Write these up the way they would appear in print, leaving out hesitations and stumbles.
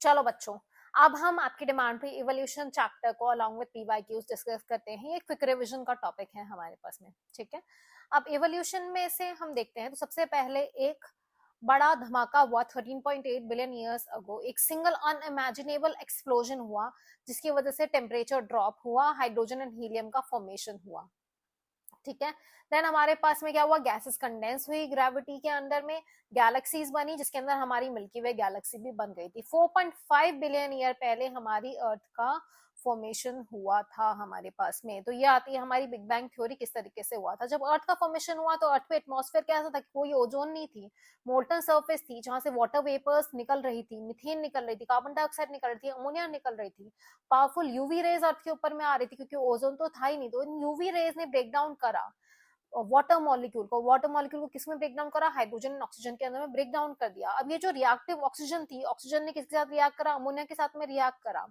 चलो बच्चों, अब हम आपकी डिमांड पे इवोल्यूशन चैप्टर को अलॉन्ग विद पीवाईक्यूज डिस्कस करते हैं। ये क्विक रिवीजन का टॉपिक है हमारे पास में, ठीक है। अब इवोल्यूशन में से हम देखते हैं तो सबसे पहले एक बड़ा धमाका हुआ 13.8 बिलियन ईयर्स अगो। एक सिंगल अनइमेजिनेबल एक्सप्लोजन हुआ जिसकी वजह से टेम्परेचर ड्रॉप हुआ, हाइड्रोजन एंड हीलियम का फॉर्मेशन हुआ, ठीक है। देन हमारे पास में क्या हुआ, गैसेस कंडेंस हुई ग्रेविटी के अंदर में, गैलेक्सीज बनी जिसके अंदर हमारी मिल्की वे गैलेक्सी भी बन गई थी। 4.5 बिलियन ईयर पहले हमारी अर्थ का फॉर्मेशन हुआ था हमारे पास में। तो ये आती है हमारी बिग बैंग थ्योरी, किस तरीके से हुआ था। जब अर्थ का फॉर्मेशन हुआ तो अर्थ पे एटमॉस्फेयर कैसा था, कोई ओजोन नहीं थी, मोल्टन सरफेस थी जहां से वाटर वेपर्स निकल रही थी, मिथेन निकल रही थी, कार्बन डाइऑक्साइड निकल रही थी, अमोनिया निकल रही थी, पावरफुल यूवी रेज अर्थ के ऊपर में आ रही थी क्योंकि ओजोन तो था ही नहीं। तो इन यूवी रेज ने ब्रेक डाउन करा वाटर मॉलिक्यूल को किसमें ब्रेक डाउन करा, हाइड्रोजन एंड ऑक्सीजन के अंदर में ब्रेक डाउन कर दिया। अब ये जो रिएक्टिव ऑक्सीजन थी, ऑक्सीजन ने किसके साथ रिएक्ट करा, अमोनिया के साथ में रिएक्ट करा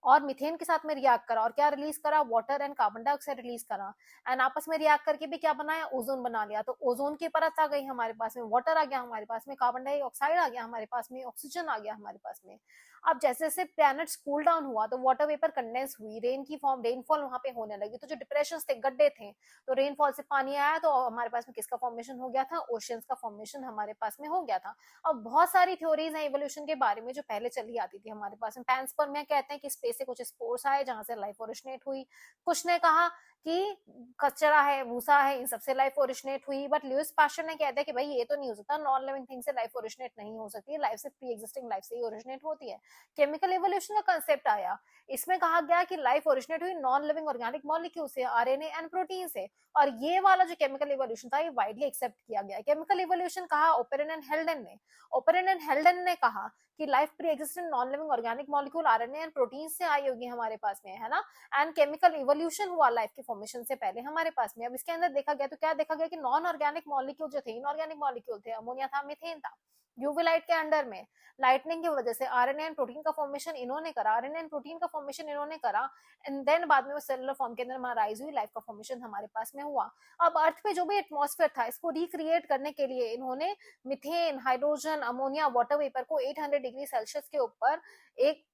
और मिथेन के साथ में रिएक्ट करा और क्या रिलीज करा, water and carbon dioxide release करा। एंड आपस में रिएक्ट करके भी क्या बनाया, ओजोन बना लिया। तो ओजोन की परत आ गई हमारे पास में, वाटर आ गया हमारे पास में, कार्बन डाइऑक्साइड आ गया हमारे पास में, ऑक्सीजन आ गया हमारे पास में। अब जैसे जैसे प्लैनेट्स कूल डाउन हुआ तो वाटर वेपर कंडेंस हुई, रेनफॉल वहां पे होने लगी। तो जो डिप्रेशन थे, गड्ढे थे, तो रेनफॉल से पानी आया तो हमारे पास में किसका फॉर्मेशन हो गया था, ओशियंस का फॉर्मेशन हमारे पास में हो गया था। अब बहुत सारी थ्योरीज हैं इवोल्यूशन के बारे में जो पहले चली आती थी हमारे पास में। पैंसपर्मिया कहते हैं कि स्पेस से कुछ स्पोर्स आए जहां से लाइफ ओरिजिनेट हुई। कुछ ने कहा कि कचरा है, भूसा है, इन सबसे लाइफ ओरिजिनेट हुई। बट लुइस पास्चर ने कहता है कि भाई ये तो नहीं हो सकता, नॉन लिविंग थिंग से लाइफ ओरिजिनेट नहीं हो सकती, लाइफ से प्री एग्जिस्टिंग लाइफ से ही ओरिजिनेट होती है। केमिकल इवोल्यूशन का कंसेप्ट आया, इसमें कहा गया कि लाइफ ओरिजिनेट हुई नॉन लिविंग ऑर्गेनिक मॉलिक्यूल से, आरएनए एंड प्रोटीन से। और ये वाला जो केमिकल इवोल्यूशन था ये वाइडली एक्सेप्ट किया गया। केमिकल इवोल्यूशन कहा ओपेरन एंड हेल्डन ने। ओपेरन एंड हेल्डन ने कहा कि life pre existent non living organic molecule RNA and protein से आई होगी हमारे पास में, है ना। एंड केमिकल इवोल्यूशन हुआ लाइफ के फॉर्मेशन से पहले हमारे पास में। अब इसके अंदर देखा गया तो क्या देखा गया कि नॉन ऑर्गेनिक मॉलिक्यूल जो थे, इनऑर्गेनिक मॉलिक्यूल थे, अमोनिया था, मिथेन था। यूवी लाइट के अंडर में लाइटनिंग की वजह से आरएनए एंड प्रोटीन का फॉर्मेशन इन्होंने करा, आरएनए एंड प्रोटीन का फॉर्मेशन इन्होंने करा। एंड देन बाद में वो सेलुलर फॉर्म के अंदर राइज हुई, लाइफ का फॉर्मेशन हमारे पास में हुआ। अब अर्थ पे जो भी एटमॉस्फेयर था इसको रिक्रिएट करने के लिए इन्होंने methane, hydrogen, ammonia, water vapour को 800 डिग्री सेल्सियस के ऊपर एक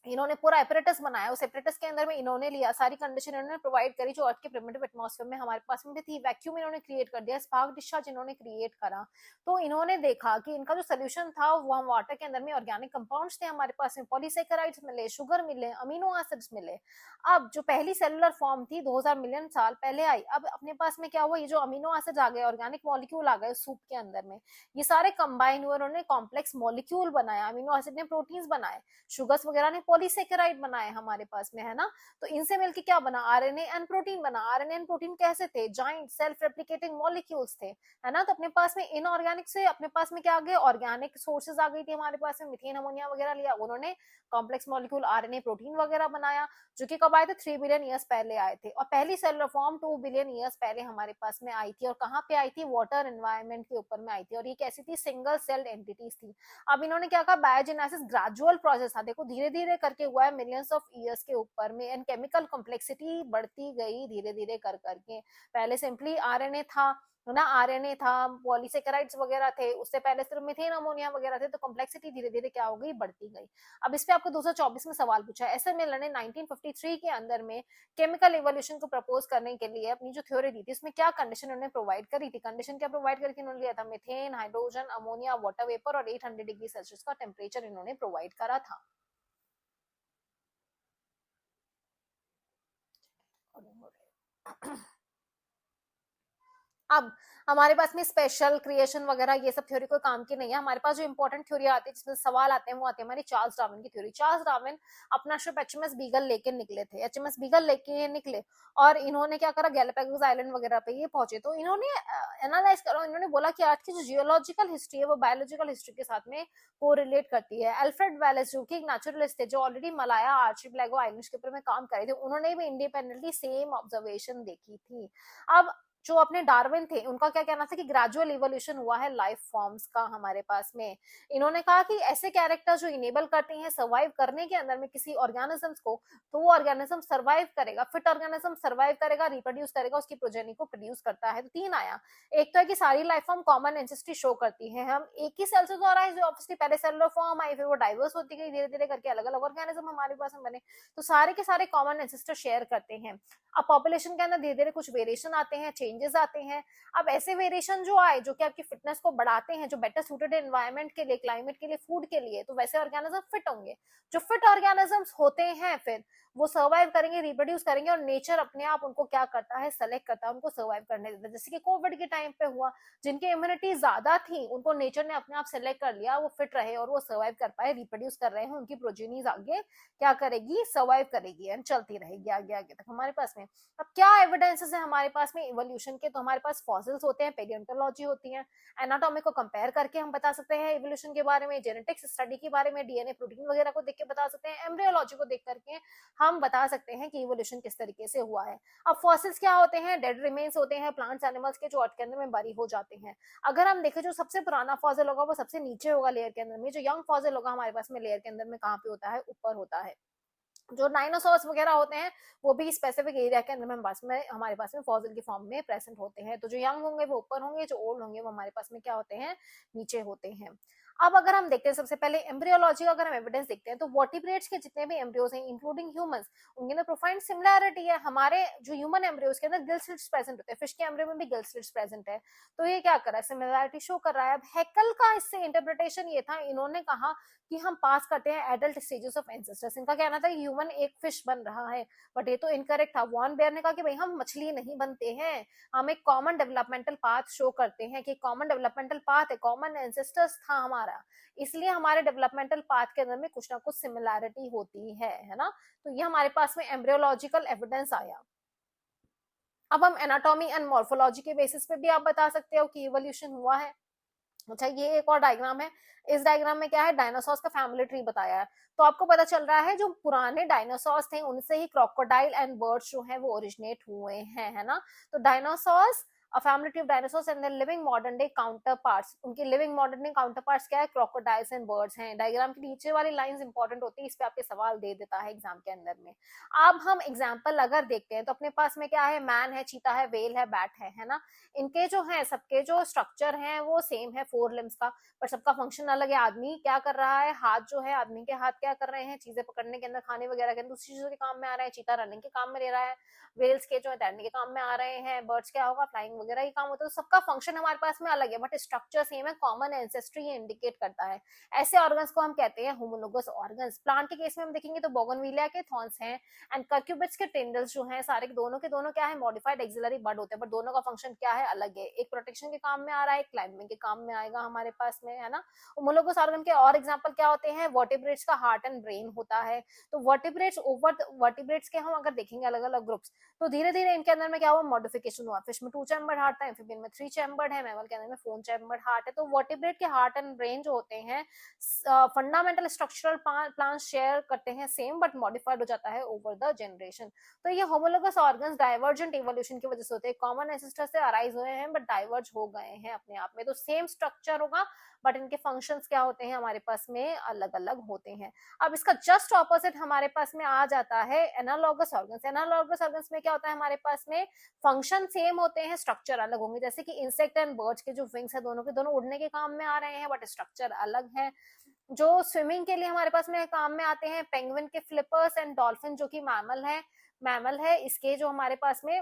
इन्होंने पूरा एपरेटस बनाया। उस एपरेटस के अंदर में इन्होंने लिया, सारी कंडीशन इन्होंने प्रोवाइड करी जो अर्थ के प्रिमिटिव एटमॉस्फेयर में हमारे पास में थी। वैक्यूम इन्होंने क्रिएट कर दिया, स्पार्क डिस्चार्ज इन्होंने क्रिएट करा। तो इन्होंने देखा कि इनका जो सोल्यूशन था वो हम वाटर के अंदर में ऑर्गेनिक कंपाउंड्स थे हमारे पास में, पॉलीसेकेराइड्स मिले, शुगर मिले, अमीनो एसिड्स मिले। अब जो पहली सेलुलर फॉर्म थी 2000 मिलियन साल पहले आई। अब अपने पास में क्या हुआ, ये जो अमीनो एसिड्स आ गए, ऑर्गेनिक मॉलिक्यूल आ गए सूप के अंदर में, ये सारे कंबाइन हुए, उन्होंने कॉम्प्लेक्स मॉलिक्यूल बनाया। अमीनो एसिड ने प्रोटीन्स बनाए, शुगर्स वगैरह ने पॉलीसेकेराइड बनाए हमारे पास में, है ना। तो इनसे मिलकर क्या बना, आरएनए एंड प्रोटीन बना। आरएनए एंड प्रोटीन कैसे थे, जॉइंट सेल्फ रेप्लिकेटिंग मॉलिक्यूल्स थे, है ना। तो अपने पास में इनऑर्गेनिक से अपने पास में क्या आ गए, ऑर्गेनिक सोर्सेज आ गई थी हमारे पास में, मिथेन, अमोनिया वगैरह लिया उन्होंने, कॉम्प्लेक्स मॉलिक्यूल आरएनए प्रोटीन वगैरह बनाया, जो कि कब आए थे, 3 बिलियन ईयर्स पहले आए थे। और पहली सेलुलर फॉर्म 2 बिलियन ईयर्स पहले हमारे पास में आई थी। और कहाँ पे आई थी, वाटर एनवायरमेंट के ऊपर में आई थी। और ये कैसी थी, सिंगल सेल्ड एंटिटीज थी। अब इन्होंने क्या कहा, बायोजेनेसिस ग्रेजुअल प्रोसेस था, देखो धीरे धीरे करके हुआ है, मिलियंस ऑफ ईयर्स के ऊपर में। एंड केमिकल कॉम्प्लेक्सिटी बढ़ती गई धीरे धीरे कर करके। पहले सिंपली आरएनए था, है ना, आरएनए था, पॉलीसेकेराइड्स वगैरह थे, उससे पहले सिर्फ मिथेन, अमोनिया वगैरह थे। तो कॉम्प्लेक्सिटी धीरे धीरे क्या हो गई, बढ़ती गई। अब इस पे आपको 224 में सवाल पूछा है। एसए मिलर ने 1953 के अंदर में केमिकल इवोल्यूशन को प्रपोज करने के लिए अपनी जो थ्योरी दी थी उसमें क्या कंडीशन उन्होंने प्रोवाइड करी थी, कंडीशन क्या प्रोवाइड करके उन्होंने लिया था, methane, hydrogen, ammonia, water vapour और 800 डिग्री सेल्सियस का टेम्परेचर इन्होंने प्रोवाइड करा था। अब हमारे पास में स्पेशल क्रिएशन वगैरह ये सब थ्योरी कोई काम की नहीं है। हमारे पास जो इंपॉर्टेंट थ्योरी आती है जिसमें सवाल आते हैं वो आते हैं हमारी चार्ल्स डार्विन की थ्योरी। चार्ल्स डार्विन अपना शिप एचएमएस बीगल लेके निकले थे, एचएमएस बीगल लेके निकले और इन्होंने क्या करा, गैलापागोस आइलैंड वगैरह पे ये पहुंचे। तो इन्होंने एनालाइज करा, इन्होंने बोला कि अर्थ की जो जियोलॉजिकल हिस्ट्री है वो बायोलॉजिकल हिस्ट्री के साथ में कोरिलेट करती है। अल्फ्रेड वेलेस जो कि एक नेचुरलिस्ट थे, जो ऑलरेडी मलाया आर्चिपेलागो आइलैंड्स के ऊपर में काम करे थे, उन्होंने भी इंडिपेंडेंटली सेम ऑब्जर्वेशन देखी थी। अब जो अपने डार्विन थे उनका क्या कहना था कि ग्रेजुअल इवोल्यूशन हुआ है लाइफ फॉर्म्स का हमारे पास में। इन्होंने कहा कि ऐसे कैरेक्टर जो इनेबल करते हैं सर्वाइव करने के अंदर में किसी ऑर्गेनिजम्स को, तो वो ऑर्गेनिज्म सर्वाइव करेगा, फिट ऑर्गेनिज्म सर्वाइव करेगा, रिप्रोड्यूस करेगा, उसकी प्रोजेनी को प्रोड्यूस करता है। तो 3 आया। एक तो है कि सारी life form common ancestry show करती है, हम एक ही सेल से तो आ रहा है, जो ऑब्वियसली पहले सेलुलर फॉर्म आई, फिर वो डाइवर्स होती गई धीरे धीरे करके, अलग अलग ऑर्गेनिज्म हमारे पास में बने, तो सारे के सारे कॉमन एंसेस्टर शेयर करते हैं। अब पॉपुलेशन के अंदर धीरे धीरे कुछ वेरिएशन आते हैं, चेंजेस आते हैं। अब ऐसे वेरिएशन जो आए जो कि आपकी फिटनेस को बढ़ाते हैं, जो बेटर सूटेड एनवायरनमेंट के लिए, क्लाइमेट के लिए, फूड के लिए, तो वैसे ऑर्गेनिज्म फिट होंगे। जो फिट ऑर्गेनिजम्स होते हैं फिर वो सर्वाइव करेंगे, रिप्रोड्यूस करेंगे, और नेचर अपने आप उनको क्या करता है, सेलेक्ट करता है, उनको सर्वाइव करने देता है। जैसे कि कोविड के टाइम पे हुआ, जिनकी इम्यूनिटी ज्यादा थी उनको नेचर ने अपने आप सेलेक्ट कर लिया, वो फिट रहे और वो सर्वाइव कर पाए, रिप्रोड्यूस कर रहे हैं, उनकी प्रोजेनीज आगे क्या करेगी, सर्वाइव करेगी एंड चलती रहेगी आगे आगे तक हमारे पास में। अब क्या एविडेंसेस है हमारे पास में इवोल्यूशन के, तो हमारे पास फॉसिल्स होते हैं, पेलियोंटोलॉजी होती है, एनाटॉमी को कंपेयर करके हम बता सकते हैं इवोल्यूशन के बारे में, जेनेटिक्स स्टडी के बारे में, डीएनए प्रोटीन वगैरह को देख के बता सकते हैं, एम्ब्रियोलॉजी को देख करके हम बता सकते हैं कि इवोल्यूशन किस तरीके से हुआ है। अब फॉसिल्स क्या होते हैं, डेड रिमेन्स होते हैं प्लांट्स एनिमल्स के, जो अर्थ के अंदर में बरी हो जाते हैं। अगर हम देखें जो सबसे पुराना फॉसिल होगा वो सबसे नीचे होगा लेयर के अंदर में, जो यंग फॉसिल होगा हमारे पास में लेयर के अंदर में कहाँ पे होता है, ऊपर होता है। जो डायनासोर्स वगैरह होते हैं वो भी स्पेसिफिक एरिया के अंदर में हमारे पास में फॉसिल की फॉर्म में प्रेजेंट होते हैं। तो जो यंग होंगे वो ऊपर होंगे, जो ओल्ड होंगे वो हमारे पास में क्या होते हैं, नीचे होते हैं। अब अगर हम देखते हैं सबसे पहले एम्ब्रियोलॉजी का अगर हम एविडेंस देखते हैं, तो वर्टिब्रेट्स के जितने भी एम्ब्रियोज हैं इंक्लूडिंग ह्यूमंस, उनके अंदर प्रोफाइंड सिमिलैरिटी है। हमारे जो ह्यूमन एम्ब्रियोज के अंदर गिल स्लिट्स प्रेजेंट होते हैं, फिश के एम्ब्रियो में भी गिल स्लिट्स प्रेजेंट है, तो ये क्या कर रहा है, सिमिलैरिटी शो कर रहा है। अब हैकल का इससे इंटरप्रिटेशन ये था, इन्होंने कहा कि हम पास करते हैं एडल्ट स्टेजेस ऑफ एंसेस्टर्स। इनका कहना था कि ह्यूमन एक फिश बन रहा है, बट ये तो इनकरेक्ट था। वॉन बेयर ने कहा कि भाई हम मछली नहीं बनते हैं, हम एक कॉमन डेवलपमेंटल पाथ शो करते हैं कि कॉमन डेवलपमेंटल पाथ है, कॉमन एंसेस्टर्स था हमारा, इसलिए हमारे डेवलपमेंटल पाथ के अंदर में कुछ ना कुछ सिमिलैरिटी होती है ना। तो ये हमारे पास में एम्ब्रियोलॉजिकल एविडेंस आया। अब हम एनाटॉमी एंड मॉर्फोलॉजी के बेसिस पे भी आप बता सकते हो कि इवोल्यूशन हुआ है। अच्छा, ये एक और डायग्राम है। इस डायग्राम में क्या है, डायनासोर्स का फैमिली ट्री बताया है। तो आपको पता चल रहा है जो पुराने डायनासोर्स थे उनसे ही क्रोकोडाइल एंड बर्ड्स जो है वो ओरिजिनेट हुए हैं, है ना। तो dinosaurs, a family tree of dinosaurs and their living modern day counterparts, उनके लिविंग मॉडर्न डे काउंटरपार्ट्स क्या है, क्रोकोडाइल्स एंड बर्ड्स हैं। डायग्राम के नीचे वाली लाइंस इंपॉर्टेंट होती है, इस पे आपके सवाल दे देता है एग्जाम के अंदर में। अब हम एग्जाम्पल अगर देखते हैं तो अपने पास में क्या है, मैन है, चीता है, वेल है, बैट है ना। इनके जो है सबके जो स्ट्रक्चर है वो सेम है 4 लिम्स का, पर सबका फंक्शन अलग है। आदमी क्या कर रहा है, हाथ जो है, आदमी के हाथ क्या कर रहे हैं, चीजें पकड़ने के अंदर, खाने वगैरह के अंदर, दूसरी चीजों के काम में आ रहे हैं। चीता रनिंग के काम में ले रहा है, वेल्स के जो है तैरने के काम में आ रहे हैं, बर्ड्स क्या होगा, फ्लाइंग वगैरह ही काम होता है। तो सबका फंक्शन हमारे पास में अलग है बट स्ट्रक्चर सेम है, कॉमन एंसेस्ट्री ये इंडिकेट करता है। ऐसे ऑर्गन्स को हम कहते हैं होमोलोगस ऑर्गन्स। प्लांट के केस में हम देखेंगे तो बोगनविलिया के थॉर्न्स हैं एंड कर्क्यूबिट्स के टेंडल्स जो हैं, सारे के दोनों क्या है, मॉडिफाइड एक्सिलरी बड होते हैं, बट दोनों का फंक्शन क्या है, अलग है। एक प्रोटेक्शन के काम में आ रहा है, एक क्लाइंबिंग के काम में आएगा हमारे पास में, है ना। होमोलोगस ऑर्गन के और एग्जांपल क्या होते हैं, वर्टिब्रेट्स का हार्ट एंड ब्रेन होता है। तो वर्टिब्रेट्स के हम अगर देखेंगे अलग अलग ग्रुप्स, तो धीरे धीरे इनके अंदर में क्या हुआ, मॉडिफिकेशन हुआ। फिश में 2 चैम्बर्ड हार्ट था, एम्फिबियन में 3 चैम्बर्ड है, मैमल के अंदर में 4 चैम्बर्ड हार्ट है। तो वर्टिब्रेट के हार्ट एंड ब्रेन जो होते हैं फंडामेंटल स्ट्रक्चरल प्लान शेयर करते हैं सेम, बट मॉडिफाइड हो जाता है ओवर द जनरेशन। तो ये होमोलोगस ऑर्गन्स डाइवर्जेंट इवोल्यूशन की वजह से होते हैं, कॉमन एंसेस्टर से अराइज हुए हैं बट डाइवर्ज हो गए हैं अपने आप में। तो सेम स्ट्रक्चर होगा बट इनके फंक्शंस क्या होते हैं हमारे पास में, अलग अलग होते हैं। अब इसका जस्ट ऑपोजिट हमारे पास में आ जाता है एनालॉगस ऑर्गन्स। एनालॉगस ऑर्गन्स में क्या होता है, हमारे पास में फंक्शन सेम होते हैं, स्ट्रक्चर अलग होंगे। जैसे कि इंसेक्ट एंड बर्ड्स के जो विंग्स है दोनों के दोनों उड़ने के काम में आ रहे हैं बट स्ट्रक्चर अलग है। जो स्विमिंग के लिए हमारे पास में काम में आते हैं, पेंगुइन के फ्लिपर्स एंड डॉल्फिन जो कि मैमल है, इसके जो हमारे पास में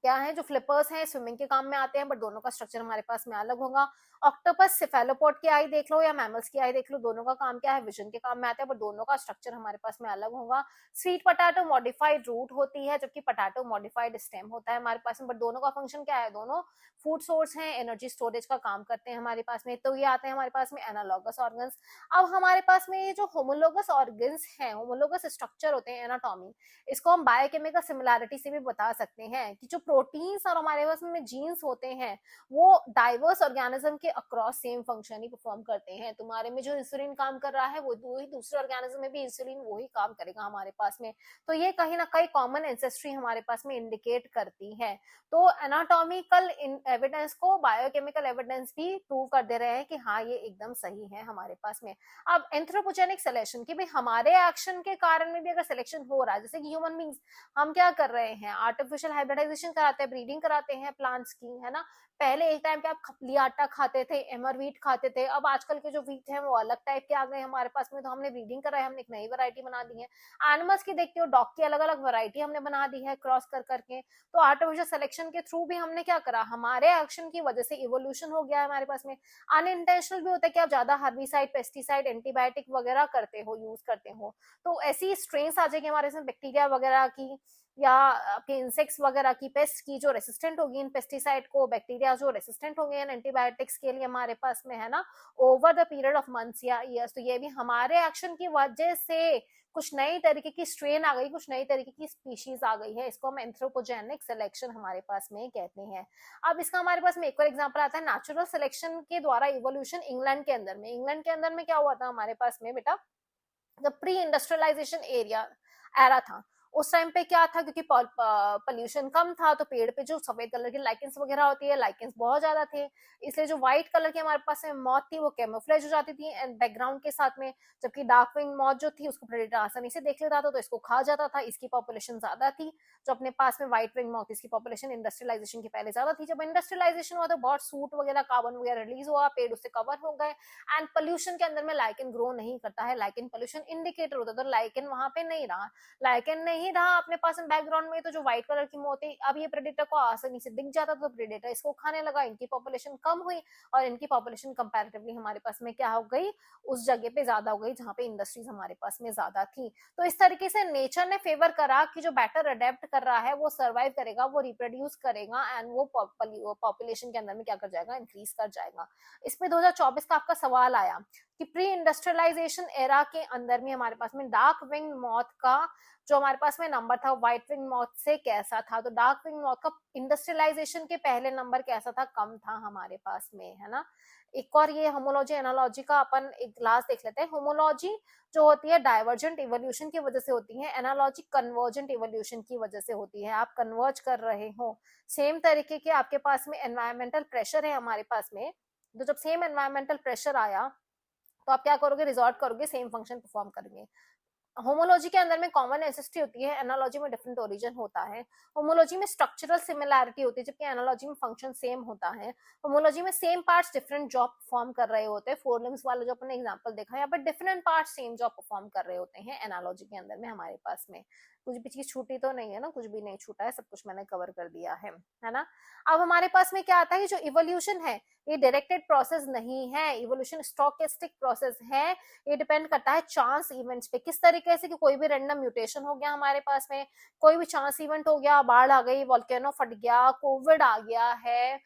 क्या है, जो फ्लिपर्स हैं स्विमिंग के काम में आते हैं बट दोनों का स्ट्रक्चर हमारे पास में अलग होगा। ऑक्टोपस, सिफेलोपोड की आई देख लो या मैमल्स की आई देख लो, दोनों का काम क्या है, विजन के काम में आते हैं बट दोनों का स्ट्रक्चर हमारे पास में अलग होगा। स्वीट पोटैटो मॉडिफाइड रूट होती है जबकि पोटैटो मॉडिफाइड स्टेम होता है हमारे पास में, बट दोनों का फंक्शन क्या है, दोनों फूड सोर्स हैं, एनर्जी स्टोरेज का काम करते हैं हमारे पास में। तो ये आते हैं हमारे पास में एनालॉगस ऑर्गन्स। अब हमारे पास में ये जो होमोलोगस ऑर्गन्स हैं, होमोलोगस स्ट्रक्चर होते हैं, एनाटॉमी, इसको हम बायोकेमिकल सिमिलैरिटी से भी बता सकते हैं कि जो प्रोटीन्स और हमारे पास में जीन्स होते हैं वो डाइवर्स ऑर्गेनिज्म के अक्रॉस सेम फंक्शन ही परफॉर्म करते हैं। तुम्हारे में जो इंसुलिन काम कर रहा है वो ही दूसरे ऑर्गेनिज्म में भी इंसुलिन वो ही काम करेगा हमारे पास में। तो ये कहीं ना कहीं कॉमन एंसेस्ट्री हमारे पास में इंडिकेट करती है। तो एनाटॉमिकल एविडेंस को बायोकेमिकल एविडेंस भी प्रूव कर दे रहे हैं कि हाँ ये एकदम सही है हमारे पास में। अब एंथ्रोपोजेनिक सिलेक्शन की भी हमारे एक्शन के कारण में भी अगर सिलेक्शन हो रहा है, जैसे कि ह्यूमन बींग्स हम क्या कर रहे हैं, आर्टिफिशियल हाइब्रिडाइजेशन कराते हैं, ब्रीडिंग कराते हैं प्लांट्स की, है ना। पहले एक टाइम पे आप खपली आटा खाते थे, एमर व्हीट खाते थे, अब आजकल के जो व्हीट है वो अलग टाइप के आ गए हमारे पास में, तो हमने ब्रीडिंग कराई, हमने एक नई वैरायटी बना दी है। एनिमल्स की देखते हो, डॉग की अलग अलग वैरायटी हमने बना दी है क्रॉस कर करके। तो आर्टिफिशियल सिलेक्शन के थ्रू भी हमने क्या करा, हमारे एक्शन की वजह से इवोल्यूशन हो गया है हमारे पास में। अनइंटेंशनल भी होता है कि आप ज्यादा हर्बिसाइड, पेस्टिसाइड, एंटीबायोटिक वगैरह करते हो, यूज करते हो, तो ऐसी स्ट्रेन्स आ जाएगी हमारे साथ बैक्टीरिया वगैरह की, या आपके इंसेक्ट्स वगैरह की, पेस्ट की जो रेसिस्टेंट होगी इन पेस्टिसाइड को, बैक्टीरिया जो रेसिस्टेंट होंगे इन एंटीबायोटिक्स के लिए हमारे पास में, है ना, over the period of months या ईयर्स। तो ये भी हमारे एक्शन की वजह से कुछ नई तरीके की स्ट्रेन आ गई, कुछ नई तरीके की स्पीशीज आ गई है, इसको हम एंथ्रोपोजेनिक सिलेक्शन हमारे पास में कहते हैं। अब इसका हमारे पास में एक और एग्जांपल आता है नेचुरल सिलेक्शन के द्वारा इवोल्यूशन इंग्लैंड के अंदर में। इंग्लैंड के अंदर में क्या हुआ था हमारे पास में बेटा, जब प्री इंडस्ट्रियलाइजेशन एरा था, उस टाइम पे क्या था, क्योंकि पोल्यूशन कम था, तो पेड़ पे जो सफेद कलर की लाइकेंस वगैरह होती है, लाइकेंस बहुत ज्यादा थे, इसलिए जो व्हाइट कलर की हमारे पास में मौत थी वो कैमोफ्लेज हो जाती थी एंड बैकग्राउंड के साथ में, जबकि डार्क विंग मौत जो थी उसको प्रेडेटर आसानी से देख लेता था, तो इसको खा जाता था, इसकी पॉपुलेशन ज्यादा थी। जो अपने पास में व्हाइट विंग मौत, इसकी पॉपुलेशन इंडस्ट्रियलाइजेशन के पहले ज्यादा थी। जब इंडस्ट्रियलाइजेशन हुआ तो बहुत सूट वगैरह, कार्बन वगैरह रिलीज हुआ, पेड़ उससे कवर हो गए, एंड पोल्यूशन के अंदर में लाइकेन ग्रो नहीं करता है, लाइकेन पोल्यूशन इंडिकेटर होता है, तो लाइकेन वहां पे नहीं रहा, लाइकेन नहीं रहा अपने पास बैकग्राउंड में, तो जो व्हाइट कलर की मोती, अब ये प्रेडेटर को आसानी से दिख जाता, तो प्रेडेटर इसको खाने लगा, इनकी पॉपुलेशन कम हुई, और इनकी पॉपुलेशन कंपैरेटिवली हमारे पास में क्या हो गई, उस जगह पे ज्यादा हो गई जहां पे इंडस्ट्रीज हमारे पास में ज्यादा थी। तो इस तरीके से नेचर ने फेवर करा कि जो बेटर अडेप्ट कर रहा है वो सर्वाइव करेगा, वो रिप्रोड्यूस करेगा, एंड वो पॉपुलेशन के अंदर में क्या कर जाएगा, इंक्रीज कर जाएगा। इसमें 2024 का आपका सवाल आया कि प्री इंडस्ट्रियलाइजेशन एरा के अंदर में हमारे पास में डार्क विंग मॉथ का जो हमारे पास में नंबर था व्हाइट विंग मॉथ से कैसा था। तो डार्क विंग मॉथ का इंडस्ट्रियलाइजेशन के पहले नंबर कैसा था, कम था हमारे पास में, है ना। एक और ये होमोलॉजी एनालॉजी का अपन एक क्लास देख लेते हैं। होमोलॉजी जो होती है डाइवर्जेंट इवोल्यूशन की वजह से होती है, एनालॉजी कन्वर्जेंट इवोल्यूशन की वजह से होती है, आप कन्वर्ज कर रहे हो। सेम तरीके के आपके पास में एनवायरमेंटल प्रेशर है हमारे पास में, तो जब सेम एनवायरमेंटल प्रेशर आया तो आप क्या करोगे, रिजॉर्ट करोगे, सेम फंक्शन परफॉर्म करेंगे। होमोलॉजी के अंदर में कॉमन एंसेस्ट्री होती है, एनालॉजी में डिफरेंट ओरिजिन होता है। होमोलॉजी में स्ट्रक्चरल सिमिलैरिटी होती है, जबकि एनालॉजी में फंक्शन सेम होता है। होमोलॉजी में same parts different job perform कर रहे होते हैं, फोर लिम्स वाला जो अपने एग्जांपल देखा, यहाँ पर different parts same job perform कर रहे होते हैं एनालॉजी के अंदर में हमारे पास में। कुछ भी चीज छूटी तो नहीं है ना, कुछ भी नहीं छूटा है, सब कुछ मैंने कवर कर दिया है ना। अब हमारे पास में क्या आता है, जो इवोल्यूशन है ये डायरेक्टेड प्रोसेस नहीं है, इवोल्यूशन स्टोकेस्टिक प्रोसेस है। ये डिपेंड करता है चांस इवेंट्स पे, किस तरीके से कि कोई भी रैंडम म्यूटेशन हो गया हमारे पास में, कोई भी चांस इवेंट हो गया, बाढ़ आ गई, वोल्केनो फट गया, कोविड आ गया है,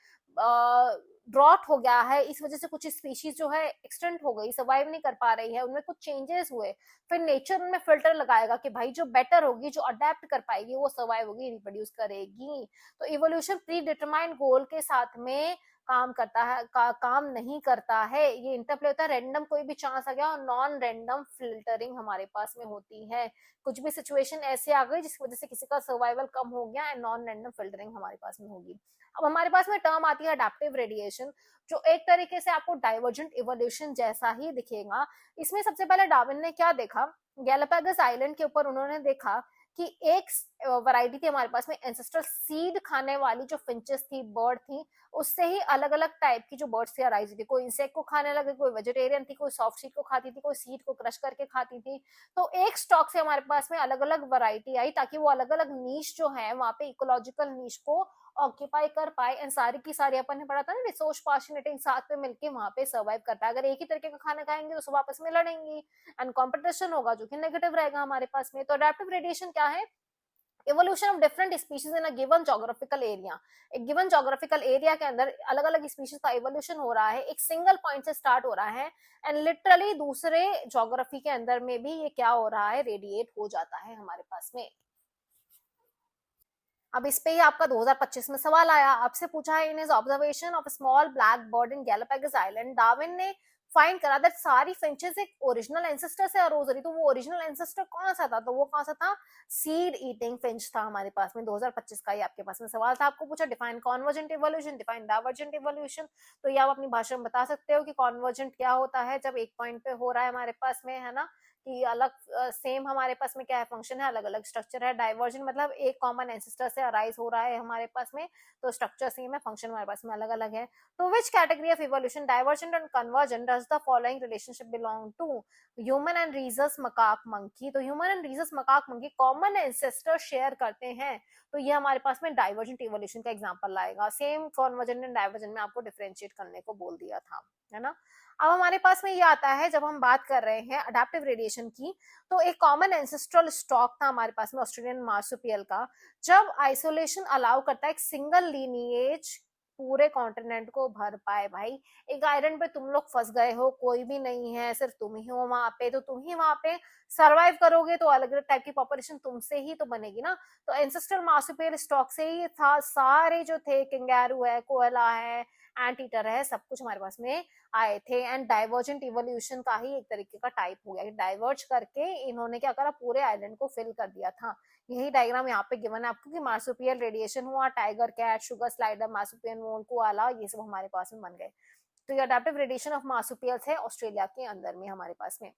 ड्रॉट हो गया है, इस वजह से कुछ स्पीशीज जो है एक्सटेंट हो गई, सर्वाइव नहीं कर पा रही है, उनमें कुछ चेंजेस हुए, फिर नेचर उनमें फिल्टर लगाएगा कि भाई जो बेटर होगी, जो अडेप्ट कर पाएगी वो सर्वाइव होगी, रिप्रोड्यूस करेगी। तो इवोल्यूशन प्री डिटरमाइंड गोल के साथ में काम करता है, काम नहीं करता है, ये इंटरप्ले होता है, रैंडम कोई भी चांस आ गया, और नॉन रैंडम फिल्टरिंग हमारे पास में होती है। कुछ भी सिचुएशन ऐसे आ गई जिसकी वजह से किसी का सर्वाइवल कम हो गया, एंड नॉन रैंडम फिल्टरिंग हमारे पास में होगी। अब हमारे पास में टर्म आती है अडैप्टिव रेडिएशन, जो एक तरीके से आपको डाइवर्जेंट इवोल्यूशन जैसा ही दिखेगा। इसमें सबसे पहले डार्विन ने क्या देखा, गैलापागोस आइलैंड के ऊपर उन्होंने देखा कि एक वैरायटी थी हमारे पास में एंसेस्ट्रल सीड खाने वाली, जो फिंचेस थी, बर्ड थी, उससे ही अलग अलग टाइप की जो बर्ड्स थी अराइज थी, कोई इंसेक्ट को खाने लगे, कोई वेजिटेरियन थी, कोई सॉफ्ट सीड को खाती थी, कोई सीड को क्रश करके खाती थी। तो एक स्टॉक से हमारे पास में अलग अलग वैरायटी आई, ताकि वो अलग अलग नीश जो है वहां पे इकोलॉजिकल नीश को ऑक्यूपाई कर पाए, एंड सारी की सारी अपन ने पढ़ा था ना, रिसोर्स पार्टिसिपेटिंग साथ में मिलके वहां पे सर्वाइव कर पाए। अगर एक ही तरीके का खाना खाएंगे तो सब आपस में लड़ेंगी, एंड कॉम्पिटिशन होगा जो कि नेगेटिव रहेगा हमारे पास में। तो अडैप्टिव रेडिएशन क्या है, evolution of different species in a given geographical area. एक गिवन जोग्राफिकल एरिया के अंदर अलग अलग स्पीशीज का इवोल्यूशन हो रहा है, एक सिंगल पॉइंट से स्टार्ट हो रहा है, एंड लिटरली दूसरे जोग्राफी के अंदर में भी ये क्या हो रहा है, रेडिएट हो जाता है हमारे पास में। अब इस पे ही आपका 2025 में सवाल आया, आपसे पूछा है in his observation of small black bird in Galapagos island Darwin ने फाइंड करा दैट सारी फिंचेस एक ओरिजिनल एंसेस्टर से अरोज रही। तो वो ओरिजिनल एंसेस्टर कौन सा था, तो वो कौन सा था, सीड ईटिंग फिंच था हमारे पास में। 2025 का ये आपके पास में सवाल था। आपको पूछा define convergent evolution, define divergent evolution, तो ये आप अपनी भाषा में बता सकते हो कि कॉन्वर्जेंट क्या होता है, जब एक पॉइंट पे हो रहा है हमारे पास में, है ना, कि अलग सेम हमारे पास में क्या है, फंक्शन है, अलग अलग स्ट्रक्चर है। डाइवर्जन मतलब एक कॉमन एंसेस्टर से अराइज हो रहा है हमारे पास में, तो स्ट्रक्चर सेम है, फंक्शन हमारे पास में अलग अलग है। तो which category of evolution, divergent and convergent, does the following relationship belong to, human and rhesus macaque monkey. तो human and rhesus macaque monkey common ancestor share करते हैं, तो ये हमारे पास में डाइवर्जेंट इवोल्यूशन का एग्जांपल लाएगा। सेम कॉन्वर्जेंट एंड डाइवर्जेंट में आपको डिफरेंशिएट करने को बोल दिया था, है ना। अब हमारे पास में ये आता है, जब हम बात कर रहे हैं अडेप्टिव रेडिएशन की, तो एक कॉमन एंसेस्ट्रल स्टॉक था हमारे पास में ऑस्ट्रेलियन मार्सुपियल का। जब आइसोलेशन अलाउ करता है एक सिंगल लीनिएज पूरे कॉन्टिनेंट को भर पाए, भाई एक आइलैंड पे तुम लोग फंस गए हो, कोई भी नहीं है, सिर्फ तुम ही हो वहां पे, तो तुम ही वहां पे सर्वाइव करोगे, तो अलग अलग टाइप की पॉपुलेशन तुमसे ही तो बनेगी ना। तो एंसेस्ट्रल मार्सुपियल स्टॉक से ही था, सारे जो थे, कैंगारू है, कोयला है, एंट ईटर है, सब कुछ हमारे पास में आए थे। एंड डाइवर्जेंट इवोल्यूशन का ही एक तरीके का टाइप हो गया, डाइवर्ज करके इन्होंने क्या करा, पूरे आइलैंड को फिल कर दिया था। यही डायग्राम यहाँ पे गिवन है आपको कि मार्सुपियल रेडिएशन हुआ, tiger cat, sugar slider, marsupial mole, koala, ये सब हमारे पास में बन गए। तो ये अडेप्टिव रेडिएशन ऑफ मार्सुपियल्स है ऑस्ट्रेलिया के अंदर में हमारे पास में।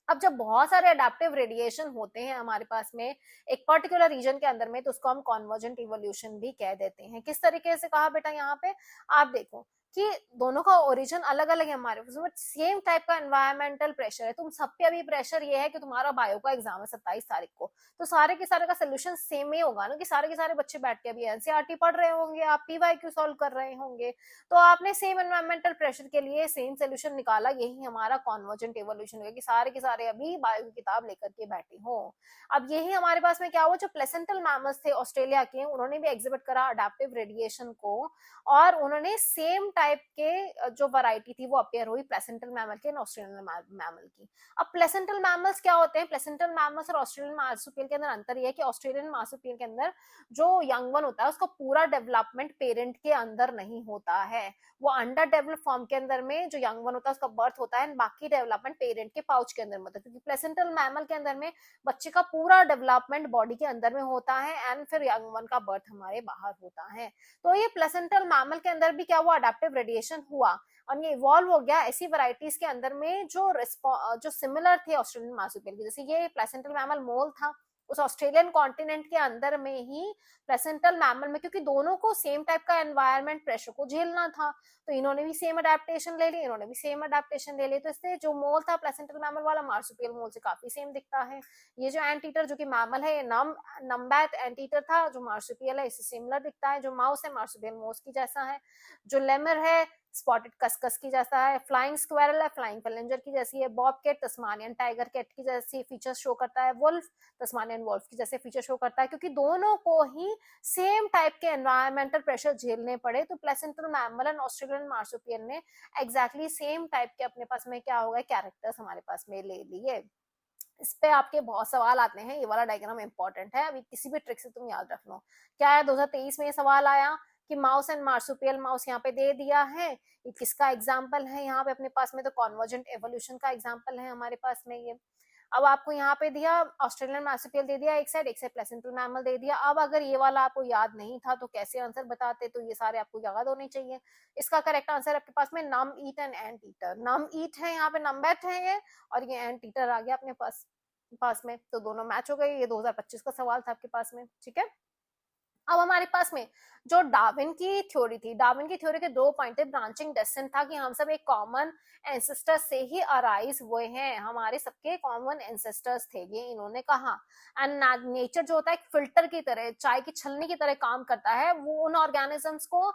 अब जब बहुत सारे अडेप्टिव रेडिएशन होते हैं हमारे पास में एक पर्टिकुलर रीजन के अंदर में, तो उसको हम कॉन्वर्जेंट इवोल्यूशन भी कह देते हैं। किस तरीके से कहा बेटा, यहाँ पे आप देखो कि दोनों का ओरिजिन अलग अलग है हमारे पास, सेम टाइप का एनवायरमेंटल प्रेशर है। तुम सब पे अभी प्रेशर ये है कि तुम्हारा बायो का एग्जाम है 27 तारीख को, तो सारे के सारे का सोल्यूशन सेम ही होगा ना, कि सारे के सारे बच्चे बैठ के अभी एनसीईआरटी पढ़ रहे होंगे, आप पीवाईक्यू सॉल्व कर रहे होंगे, तो आपने सेम एनवायरमेंटल प्रेशर के लिए सेम सोल्यूशन निकाला। यही हमारा कॉन्वर्जेंट इवोल्यूशन होगा कि सारे के सारे अभी बायो की किताब लेकर के बैठे हो। अब यही हमारे पास में क्या हुआ, जो प्लेसेंटल मैमल्स थे ऑस्ट्रेलिया के, उन्होंने भी एग्जिबिट करा अडेप्टिव रेडिएशन को, और उन्होंने सेम टाइप के जो वैरायटी थी वो अपेयर हुई प्लेसेंटल मैमल के, ऑस्ट्रेलियन मैमल की। अब प्लेसेंटल मैमल्स क्या होते हैं, प्लेसेंटल मैमल्स और ऑस्ट्रेलियन मार्सुपियल के अंदर अंतर यह है कि ऑस्ट्रेलियन मार्सुपियल के अंदर जो यंग वन होता है उसका पूरा डेवलपमेंट पेरेंट के अंदर नहीं होता है, वो अंडर डेवलप फॉर्म के अंदर में जो यंग वन होता है उसका बर्थ होता है, बाकी डेवलपमेंट पेरेंट के पाउच के अंदर होता है, क्योंकि प्लेसेंटल मैमल के अंदर में बच्चे का पूरा डेवलपमेंट बॉडी के अंदर में होता है, एंड फिर यंग वन का बर्थ हमारे बाहर होता है। तो ये प्लेसेंटल मैमल के अंदर भी क्या हुआ, अडेप्टिव रेडिएशन हुआ, और ये इवॉल्व हो गया ऐसी वैरायटीज के अंदर में जो सिमिलर थे ऑस्ट्रेलियन मार्सुपियल के। जैसे ये प्लेसेंटल मैमल मोल था, उस ऑस्ट्रेलियन कॉन्टिनेंट के अंदर में ही प्लेसेंटल मैमल में, क्योंकि दोनों को सेम टाइप का एनवायरमेंट प्रेशर को झेलना था, तो इन्होंने भी सेम अडेप्टेशन ले ली, इन्होंने भी सेम अडेप्टेशन ले ली। तो इससे जो मोल था प्लेसेंटल मैमल वाला मार्सुपियल मोल से काफी सेम दिखता है। ये जो एंटीटर जो कि मैमल है, ये नम्बैट एंटीटर था, जो मार्सुपियल है इससे सिमिलर दिखता है। जो माउस है मार्सुपियल माउस की जैसा है। जो लेमर है स्पॉटेड कस्कस की जैसा है। फ्लाइंग स्क्वेरल है फ्लाइंग पैलेंजर की जैसी है। Bobcat Tasmanian tiger cat की जैसी फीचर्स शो करता है। वुल्फ तस्मानियन वुल्फ की जैसे फीचर शो करता है, क्योंकि दोनों को ही सेम टाइप के एनवायरमेंटल प्रेशर झेलने पड़े। तो placental mammal and Australian marsupial ने एग्जैक्टली सेम टाइप के अपने पास में क्या होगा कैरेक्टर्स हमारे पास में ले लिए। इस पे आपके बहुत सवाल आते हैं, ये वाला डायग्राम इंपॉर्टेंट है, अभी किसी भी ट्रिक से तुम याद रख लो। क्या है 2023 में ये सवाल आया कि माउस एंड मार्सुपियल, माउस यहाँ पे दे दिया है, ये किसका एग्जाम्पल है यहाँ पे अपने पास में, तो कॉन्वर्जेंट एवोल्यूशन का एग्जाम्पल है हमारे पास में ये। अब आपको यहाँ पे दिया ऑस्ट्रेलियन मार्सुपियल दे दिया एक साइड प्लेसेंटल मैमल दे दिया। अब अगर ये वाला आपको याद नहीं था तो कैसे आंसर बताते, तो ये सारे आपको याद होने चाहिए। इसका करेक्ट आंसर आपके पास में नम ईट एंड एंट ईटर, नम ईट है यहाँ पे, नम्बैट है ये, और ये एंट ईटर आ गया अपने पास में, तो दोनों मैच हो गए। ये 2025 का सवाल था आपके पास में, ठीक है। अब हमारे पास में जो डार्विन की थ्योरी थी, डार्विन की थ्योरी के 2 पॉइंट थे। ब्रांचिंग डेस्टिन था कि हम सब एक कॉमन एंसेस्टर से ही अराइज हुए हैं, हमारे सबके कॉमन एंसेस्टर्स थे, ये इन्होंने कहा। एंड नेचर जो होता है एक फिल्टर की तरह, चाय की छलनी की तरह काम करता है, वो उन ऑर्गेनिजम्स को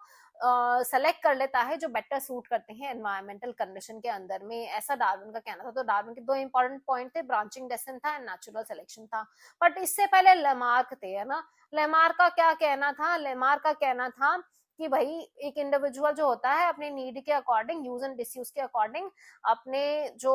सेलेक्ट कर लेता है जो बेटर सूट करते हैं एनवायरमेंटल कंडीशन के अंदर में, ऐसा डार्विन का कहना था। तो डार्विन के 2 इंपॉर्टेंट पॉइंट थे, ब्रांचिंग डेस्टिन था एंड नेचुरल सिलेक्शन था। बट इससे पहले लेमार्क थे, है ना। लेमार्क का क्या कहना था, लेमार्क का कहना था कि भाई एक इंडिविजुअल जो होता है अपने नीड के अकॉर्डिंग, यूज एंड डिसयूज के अकॉर्डिंग अपने जो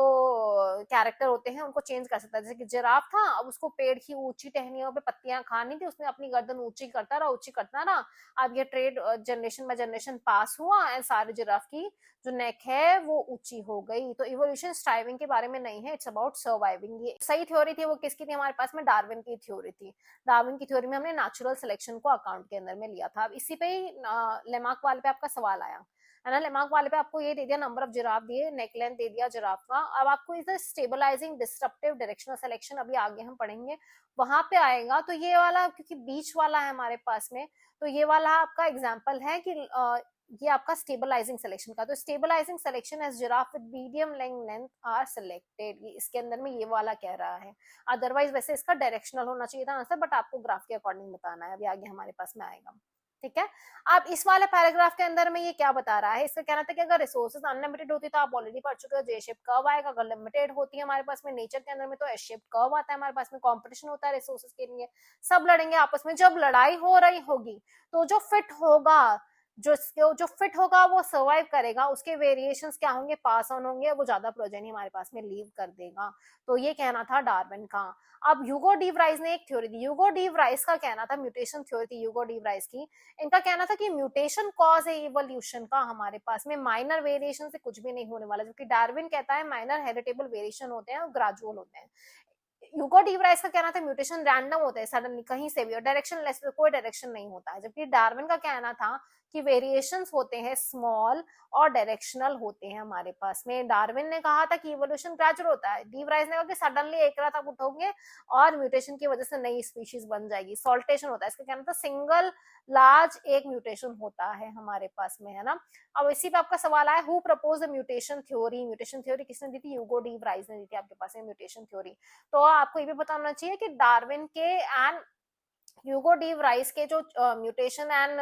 कैरेक्टर होते हैं उनको चेंज कर सकता है। जैसे कि जिराफ था, अब उसको पेड़ की ऊंची टहनियों पे पत्तियां खानी थी, उसने अपनी गर्दन ऊंची करता रहा, ऊंची करता रहा। अब ये trade generation by generation pass हुआ एंड सारे जिराफ की जो नेक है वो ऊंची हो गई। तो इवोल्यूशन स्ट्राइविंग के बारे में नहीं है, इट्स अबाउट सर्वाइविंग। ये सही थ्योरी थी, वो किसकी थी हमारे पास में? डार्विन की थ्योरी थी। डार्विन की थ्योरी में हमने नेचुरल सिलेक्शन को अकाउंट के अंदर में लिया था। अब इसी पे ही लेमार्क वाले पे आपका सवाल आया है ना। लेमार्क वाले पे आपको ये दे दिया, नंबर ऑफ जिराफ दिए, नेक लेंथ दे दिया जिराफ का। अब आपको is stabilising disruptive directional selection, अभी आगे हम पढ़ेंगे वहां पे आएगा। तो ये वाला क्योंकि बीच वाला है हमारे पास में, तो ये वाला आपका एग्जाम्पल है कि ये आपका स्टेबलाइजिंग सिलेक्शन का। तो stabilising selection as giraffe with medium length are selected, ये इसके अंदर में ये वाला कह रहा है। अदरवाइज वैसे इसका डायरेक्शनल होना चाहिए था आंसर, बट आपको ग्राफ के अकॉर्डिंग बताना है, अभी आगे हमारे पास में आएगा। ठीक है। अब इस वाले पैराग्राफ के अंदर में ये क्या बता रहा है? इसका कहना था कि अगर रिसोर्सेज अनलिमिटेड होती तो आप ऑलरेडी पढ़ चुके हो, जे शेप कर्व आएगा। अगर लिमिटेड होती है हमारे पास में नेचर के अंदर में तो एस शेप कर्व आता है हमारे पास में। कंपटीशन होता है रिसोर्सेज के लिए, सब लड़ेंगे आपस में। जब लड़ाई हो रही होगी तो जो फिट होगा, जो फिट होगा वो सर्वाइव करेगा, उसके वेरिएशंस क्या होंगे? पास ऑन होंगे, वो ज्यादा प्रोजेनी हमारे पास में लीव कर देगा। तो ये कहना था डार्विन का। अब ह्यूगो डी व्राइस ने एक थ्योरी दी। ह्यूगो डी व्राइस का कहना था, म्यूटेशन थ्योरी थी ह्यूगो डी व्राइस की। इनका कहना था कि म्यूटेशन कॉज है इवोल्यूशन का हमारे पास में, माइनर वेरिएशन से कुछ भी नहीं होने वाला। जबकि डार्विन कहता है माइनर हेरिटेबल वेरिएशन होते हैं और ग्रेजुअल होते हैं। ह्यूगो डी व्राइस का कहना था म्यूटेशन रैंडम होते हैं, सडनली कहीं से भी, और डायरेक्शन लेस, कोई डायरेक्शन नहीं होता है। जबकि डार्विन का कहना था कि वेरिएशंस होते हैं स्मॉल और डायरेक्शनल होते हैं हमारे पास में। डार्विन ने कहा था कि इवोल्यूशन ग्रेजुअल होता है, डी व्राइस ने कहा कि सडनली एक रात आप उठोगे और म्यूटेशन की वजह से नई स्पीशीज बन जाएगी, सॉल्टेशन होता है। इसका कहना था सिंगल लार्ज एक म्यूटेशन होता है हमारे पास में, है ना। अब इसी पे आपका सवाल आया, who propose the mutation theory? Mutation theory किसने दी थी? ह्यूगो डी व्राइस ने दी थी आपके पास में म्यूटेशन थ्योरी। तो आपको ये भी बताना चाहिए कि डार्विन के एंड ह्यूगो डी व्राइस के जो म्यूटेशन एंड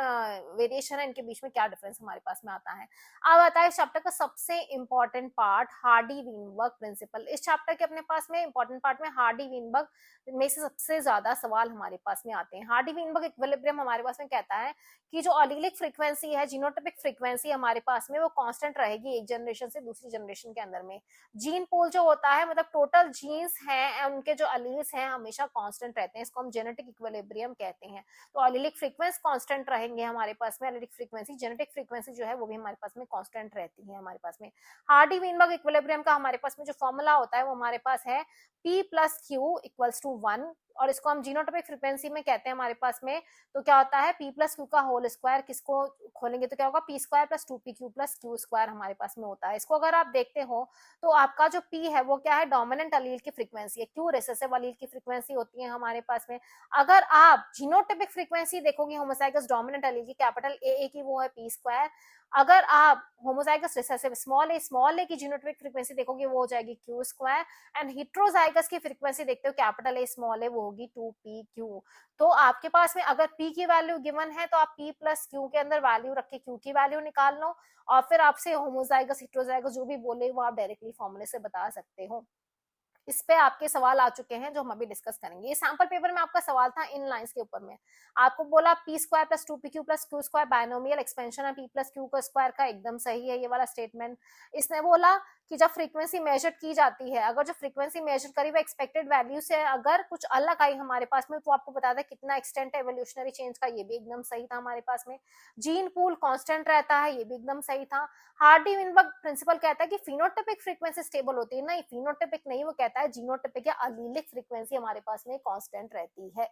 वेरिएशन है, इनके बीच में क्या डिफरेंस हमारे पास में आता है। अब आता है इस चैप्टर का सबसे important part, Hardy Weinberg principle. इस चैप्टर के अपने पास में इंपॉर्टेंट पार्ट में हार्डी वीनबर्ग में से सबसे ज्यादा सवाल हमारे पास में आते हैं। हार्डी वीनबर्ग इक्विलिब्रियम हमारे पास में कहता है कि जो अलीलिक फ्रीक्वेंसी है, जीनोटाइपिक फ्रीक्वेंसी हमारे पास में, वो कांस्टेंट रहेगी एक जनरेशन से दूसरी जनरेशन के अंदर में। जीन पूल जो होता है, मतलब टोटल जीन्स हैं उनके जो अलील्स हैं हमेशा कांस्टेंट रहते हैं, इसको हम जेनेटिक इक्विलिब्रियम कहते हैं। तो अलीलिक फ्रीक्वेंसी कांस्टेंट रहेंगे हमारे पास में, अलीलिक फ्रीक्वेंसी, जेनेटिक फ्रीक्वेंसी जो है वो भी हमारे पास में कांस्टेंट रहती है हमारे पास में। हार्डी वीनबर्ग इक्विलिब्रियम का हमारे पास में जो फॉर्मूला होता है वो हमारे पास है P plus Q equals to 1, और इसको हम जीनोटाइपिक फ्रीक्वेंसी में कहते हैं हमारे पास में। तो क्या होता है P प्लस क्यू का होल स्क्वायर, किसको खोलेंगे तो क्या होगा? P square plus 2PQ plus Q square हमारे पास में होता है। इसको अगर आप देखते हो तो आपका जो P है वो क्या है? डोमिनेंट अलील की फ्रीक्वेंसी है, Q रिसेसिव अलील की फ्रीक्वेंसी होती है हमारे पास में। अगर आप जीनोटाइपिक फ्रीक्वेंसी देखोगे होमोजाइगस डोमिनेंट अलील की, कैपिटल A की, वो है P स्क्वायर। अगर आप होमोजाइगस रिसेसिव स्मॉल ए की जीनोटाइपिक फ्रीक्वेंसी देखोगे वो हो जाएगी Q स्क्वायर, एंड हेटेरोजाइगस की फ्रीक्वेंसी देखते हो कैपिटल A स्मॉल ए, वो होगी 2PQ। तो आपके पास में अगर P की वैल्यू गिवन है तो आप P प्लस Q के अंदर वैल्यू रख के Q की वैल्यू निकाल लो, और फिर आपसे होमोजाइगस हेटेरोजाइगस जो भी बोले वो आप डायरेक्टली फॉर्मूले से बता सकते हो। इस पे आपके सवाल आ चुके हैं जो हम अभी डिस्कस करेंगे। ये सैंपल पेपर में आपका सवाल था इन लाइंस के ऊपर में, आपको बोला P square plus 2PQ plus Q square binomial expansion है P प्लस Q का स्क्वायर का, एकदम सही है ये वाला स्टेटमेंट। इसने बोला कि जब फ्रीक्वेंसी मेजर की जाती है, अगर जो फ्रीक्वेंसी मेजर करी वो एक्सपेक्टेड वैल्यू से अगर कुछ अलग आई हमारे पास में, तो आपको बता दें कितना एक्सटेंट है एवोल्यूशनरी चेंज का, ये भी एकदम सही था हमारे पास में। जीन पूल कांस्टेंट रहता है, ये भी एकदम सही था। हार्डी विनबर्ग प्रिंसिपल कहता है कि फिनोटाइपिक फ्रीक्वेंसी स्टेबल होती है, नहीं फिनोटाइपिक नहीं, वो कहता है जीनोटाइपिक या अलीलिक फ्रीक्वेंसी हमारे पास में कांस्टेंट रहती है।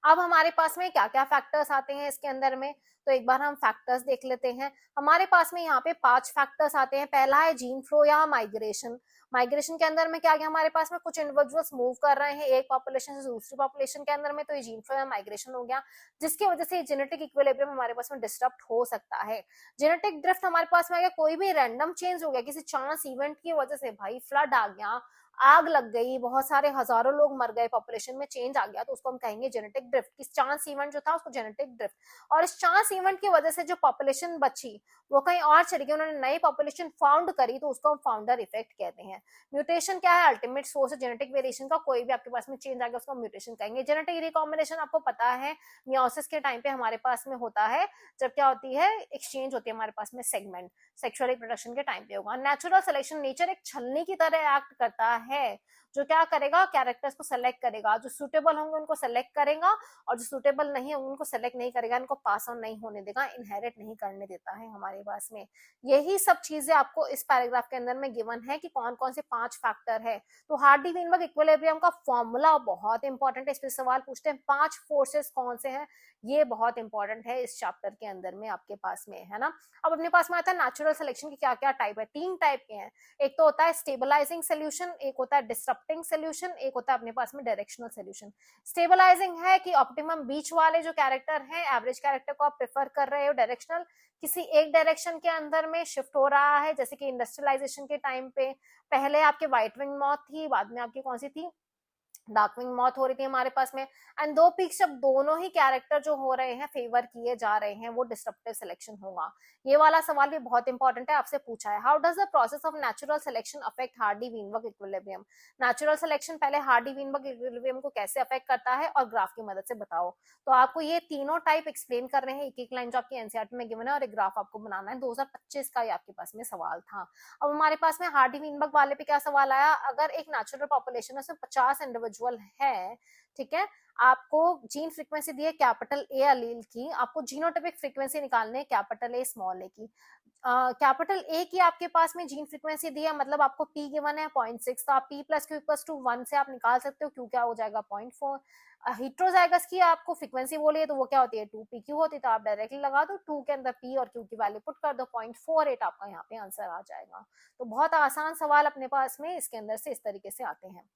अब हमारे पास में क्या क्या फैक्टर्स आते हैं इसके अंदर में, तो एक बार हम फैक्टर्स देख लेते हैं। हमारे पास में यहाँ पे 5 फैक्टर्स आते हैं। पहला है जीन फ्लो या माइग्रेशन। माइग्रेशन के अंदर में क्या गया हमारे पास में, कुछ इंडिविजुअल्स मूव कर रहे हैं एक पॉपुलेशन से दूसरी पॉपुलेशन के अंदर में, तो ये जीन फ्लो या माइग्रेशन हो गया, जिसकी वजह से जेनेटिक इक्विलिब्रियम हमारे पास में डिस्टर्ब हो सकता है। जेनेटिक ड्रिफ्ट हमारे पास में आ गया, कोई भी रैंडम चेंज हो गया किसी चांस इवेंट की वजह से, भाई फ्लड आ गया, आग लग गई, बहुत सारे हजारों लोग मर गए, पॉपुलेशन में चेंज आ गया, तो उसको हम कहेंगे जेनेटिक ड्रिफ्ट। इस चांस इवेंट जो था उसको जेनेटिक ड्रिफ्ट। और इस चांस इवेंट की वजह से जो पॉपुलेशन बची वो कहीं और चली गई, उन्होंने नई पॉपुलेशन फाउंड करी, तो उसको हम फाउंडर इफेक्ट कहते हैं। म्यूटेशन क्या है? अल्टीमेट सोर्स है जेनेटिक वेरिएशन का। कोई भी आपके पास में चेंज आ गया उसको म्यूटेशन कहेंगे। जेनेटिक रिकॉम्बिनेशन आपको पता है मियोसिस के टाइम पे हमारे पास में होता है, जब क्या होती है, एक्सचेंज होती है हमारे पास में सेगमेंट, सेक्सुअल रिप्रोडक्शन के टाइम पे होगा। नेचुरल सिलेक्शन, नेचर एक छलनी की तरह एक्ट करता है, जो क्या करेगा, कैरेक्टर्स को सेलेक्ट करेगा, जो सुटेबल होंगे उनको सेलेक्ट करेगा, और जो सुटेबल नहीं होंगे उनको सेलेक्ट नहीं करेगा, इनको पास ऑन नहीं होने देगा, इनहेरिट नहीं करने देता है हमारे पास में। यही सब चीजें आपको इस पैराग्राफ के अंदर में गिवन है कि कौन कौन से 5 फैक्टर है। तो हार्डी-वीनबर्ग इक्विलिब्रियम का फॉर्मूला बहुत इंपॉर्टेंट है, इस पे सवाल पूछते हैं 5 फोर्सेस कौन से हैं, ये बहुत इंपॉर्टेंट है इस चैप्टर के अंदर में आपके पास में, है ना। अब अपने पास में आता है नेचुरल सिलेक्शन की क्या क्या टाइप है। 3 टाइप के हैं, एक तो होता है स्टेबलाइजिंग सोल्यूशन, एक होता है डिसरप्टिंग सोल्यूशन, एक होता है अपने पास में डायरेक्शनल सोल्यूशन। स्टेबलाइजिंग है कि ऑप्टिमम बीच वाले जो कैरेक्टर हैं, एवरेज कैरेक्टर को आप प्रेफर कर रहे हो। डायरेक्शनल, किसी एक डायरेक्शन के अंदर में शिफ्ट हो रहा है, जैसे कि इंडस्ट्रियलाइजेशन के टाइम पे पहले आपके व्हाइट विंग मॉथ थी, बाद में आपकी कौन सी थी, डार्कविंग मॉथ हो रही थी हमारे पास में। एंड 2 पीक्स जब दोनों ही कैरेक्टर जो हो रहे हैं फेवर किए जा रहे हैं, वो डिसरप्टिव सिलेक्शन होगा। ये वाला सवाल भी बहुत इंपॉर्टेंट है, आपसे पूछा है। How does the process of natural selection affect Hardy-Weinberg equilibrium. Natural selection पहले हार्डी-वीनबर्ग इक्विलिब्रियम को कैसे अफेक्ट करता है, और ग्राफ की मदद से बताओ। तो आपको ये तीनों टाइप एक्सप्लेन कर रहे हैं, एक एक लाइन जो आपकी एनसीईआरटी में गिवन है, और एक ग्राफ आपको बनाना है। 2025 का ये आपके पास में सवाल था। अब हमारे पास में हार्डी-वीनबर्ग वाले पे क्या सवाल आया, अगर एक नेचुरल पॉपुलेशन में 50 इंडिविजुअल है, ठीक है, आपको जीन फ्रीक्वेंसी दी है कैपिटल ए अलील की, आपको जीनोटाइपिक फ्रीक्वेंसी निकालनी है कैपिटल ए स्मॉल ए की। कैपिटल ए की आपके पास में जीन फ्रीक्वेंसी दी है, मतलब आपको पी गिवन है 0.6, तो आप P plus Q equals to 1 से आप निकाल सकते हो, क्यू क्या हो जाएगा 0.4। हिट्रोजाइगस की आपको फ्रीक्वेंसी बोली है, तो वो क्या होती है 2 पी क्यू होती है, तो आप डायरेक्टली लगा दो 2 के अंदर पी और क्यू की वैल्यू पुट कर दो, 0.48 आपका यहाँ पे आंसर आ जाएगा। तो बहुत आसान सवाल अपने पास में इसके अंदर से इस तरीके से आते हैं।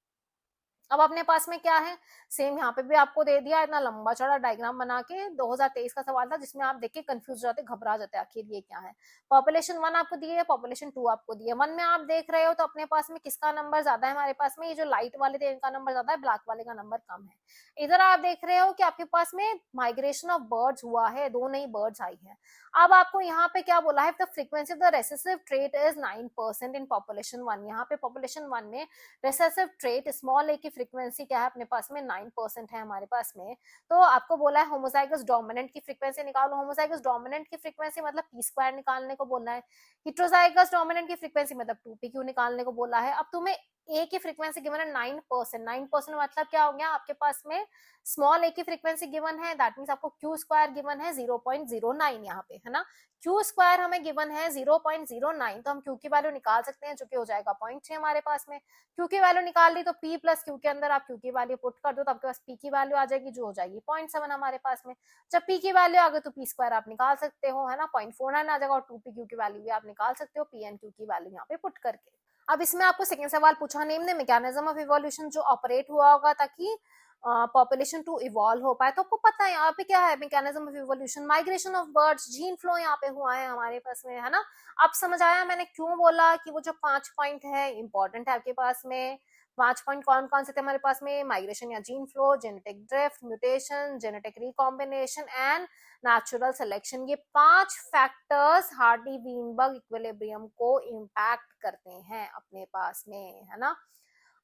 अब अपने पास में क्या है, सेम यहाँ पे भी आपको दे दिया, इतना लंबा चौड़ा डायग्राम बना के। 2023 का सवाल था, जिसमें आप देख के कंफ्यूज जाते, घबरा जाते, आखिर ये क्या है। पॉपुलेशन 1 आपको दी है, पॉपुलेशन 2 आपको दी है। 1 में आप देख रहे हो तो अपने पास में किसका नंबर ज्यादा है, हमारे पास में ये जो लाइट वाले थे इनका नंबर ज्यादा है, ब्लैक वाले का नंबर कम है। इधर आप देख रहे हो कि आपके पास में माइग्रेशन ऑफ बर्ड्स हुआ है, 2 नई बर्ड्स आई है। अब आपको यहाँ पे क्या बोला है, the frequency of the recessive trait is 9% in population 1। यहाँ पे पॉपुलेशन 1 में रेसेसिव ट्रेट स्मॉल ए की फ्रीक्वेंसी क्या है अपने पास में 9% है हमारे पास में। तो आपको बोला है होमोजाइगस डोमिनेंट की फ्रीक्वेंसी निकालो। होमोजाइगस डोमिनेंट की फ्रीक्वेंसी मतलब पी स्क्वायर निकालने को बोला है। हिट्रोजाइगस डोमिनेंट की फ्रीक्वेंसी मतलब 2pq निकालने को बोला है। अब तुम्हें ए की फ्रीक्वेंसी गिवन है 9%। 9% मतलब क्या हो गया, आपके पास में स्मॉल ए की फ्रीक्वेंसी गिवन है, दैट मींस आपको क्यू स्क्वायर गिवन है 0.09 यहाँ पे, है ना। क्यू स्क्वायर हमें गिवन है 0.09, तो हम क्यू की वैल्यू निकाल सकते हैं, जो कि हो जाएगा 0.6 हमारे पास में। क्यू की वैल्यू निकाल ली तो p प्लस क्यू के अंदर आप क्यू की वैल्यू पुट कर दो, तो आपके पास p की वैल्यू आ जाएगी, जो हो जाएगी 0.7 हमारे पास में। जब p की वैल्यू आ गई तो p स्क्वायर आप निकाल सकते हो, है ना, 0.49 आ जाएगा, और 2pq की वैल्यू भी आप निकाल सकते हो, p एंड q की वैल्यू यहाँ पे पुट करके। अब इसमें आपको सेकंड सवाल पूछा, name the mechanism of evolution जो ऑपरेट हुआ होगा ताकि पॉपुलेशन टू इवॉल्व हो पाए। तो आपको पता है यहाँ पे क्या है, mechanism of evolution, migration of birds, gene flow यहाँ पे हुआ है हमारे पास में, है ना। अब समझ आया मैंने क्यों बोला कि वो जो 5 पॉइंट है इंपॉर्टेंट है आपके पास में। 5 पॉइंट कौन कौन से थे हमारे पास में, माइग्रेशन या gene flow, genetic drift, mutation, genetic recombination and natural selection. ये 5 फैक्टर्स हार्डी-वीनबर्ग इक्विलिब्रियम को इम्पैक्ट करते हैं अपने पास में, है ना।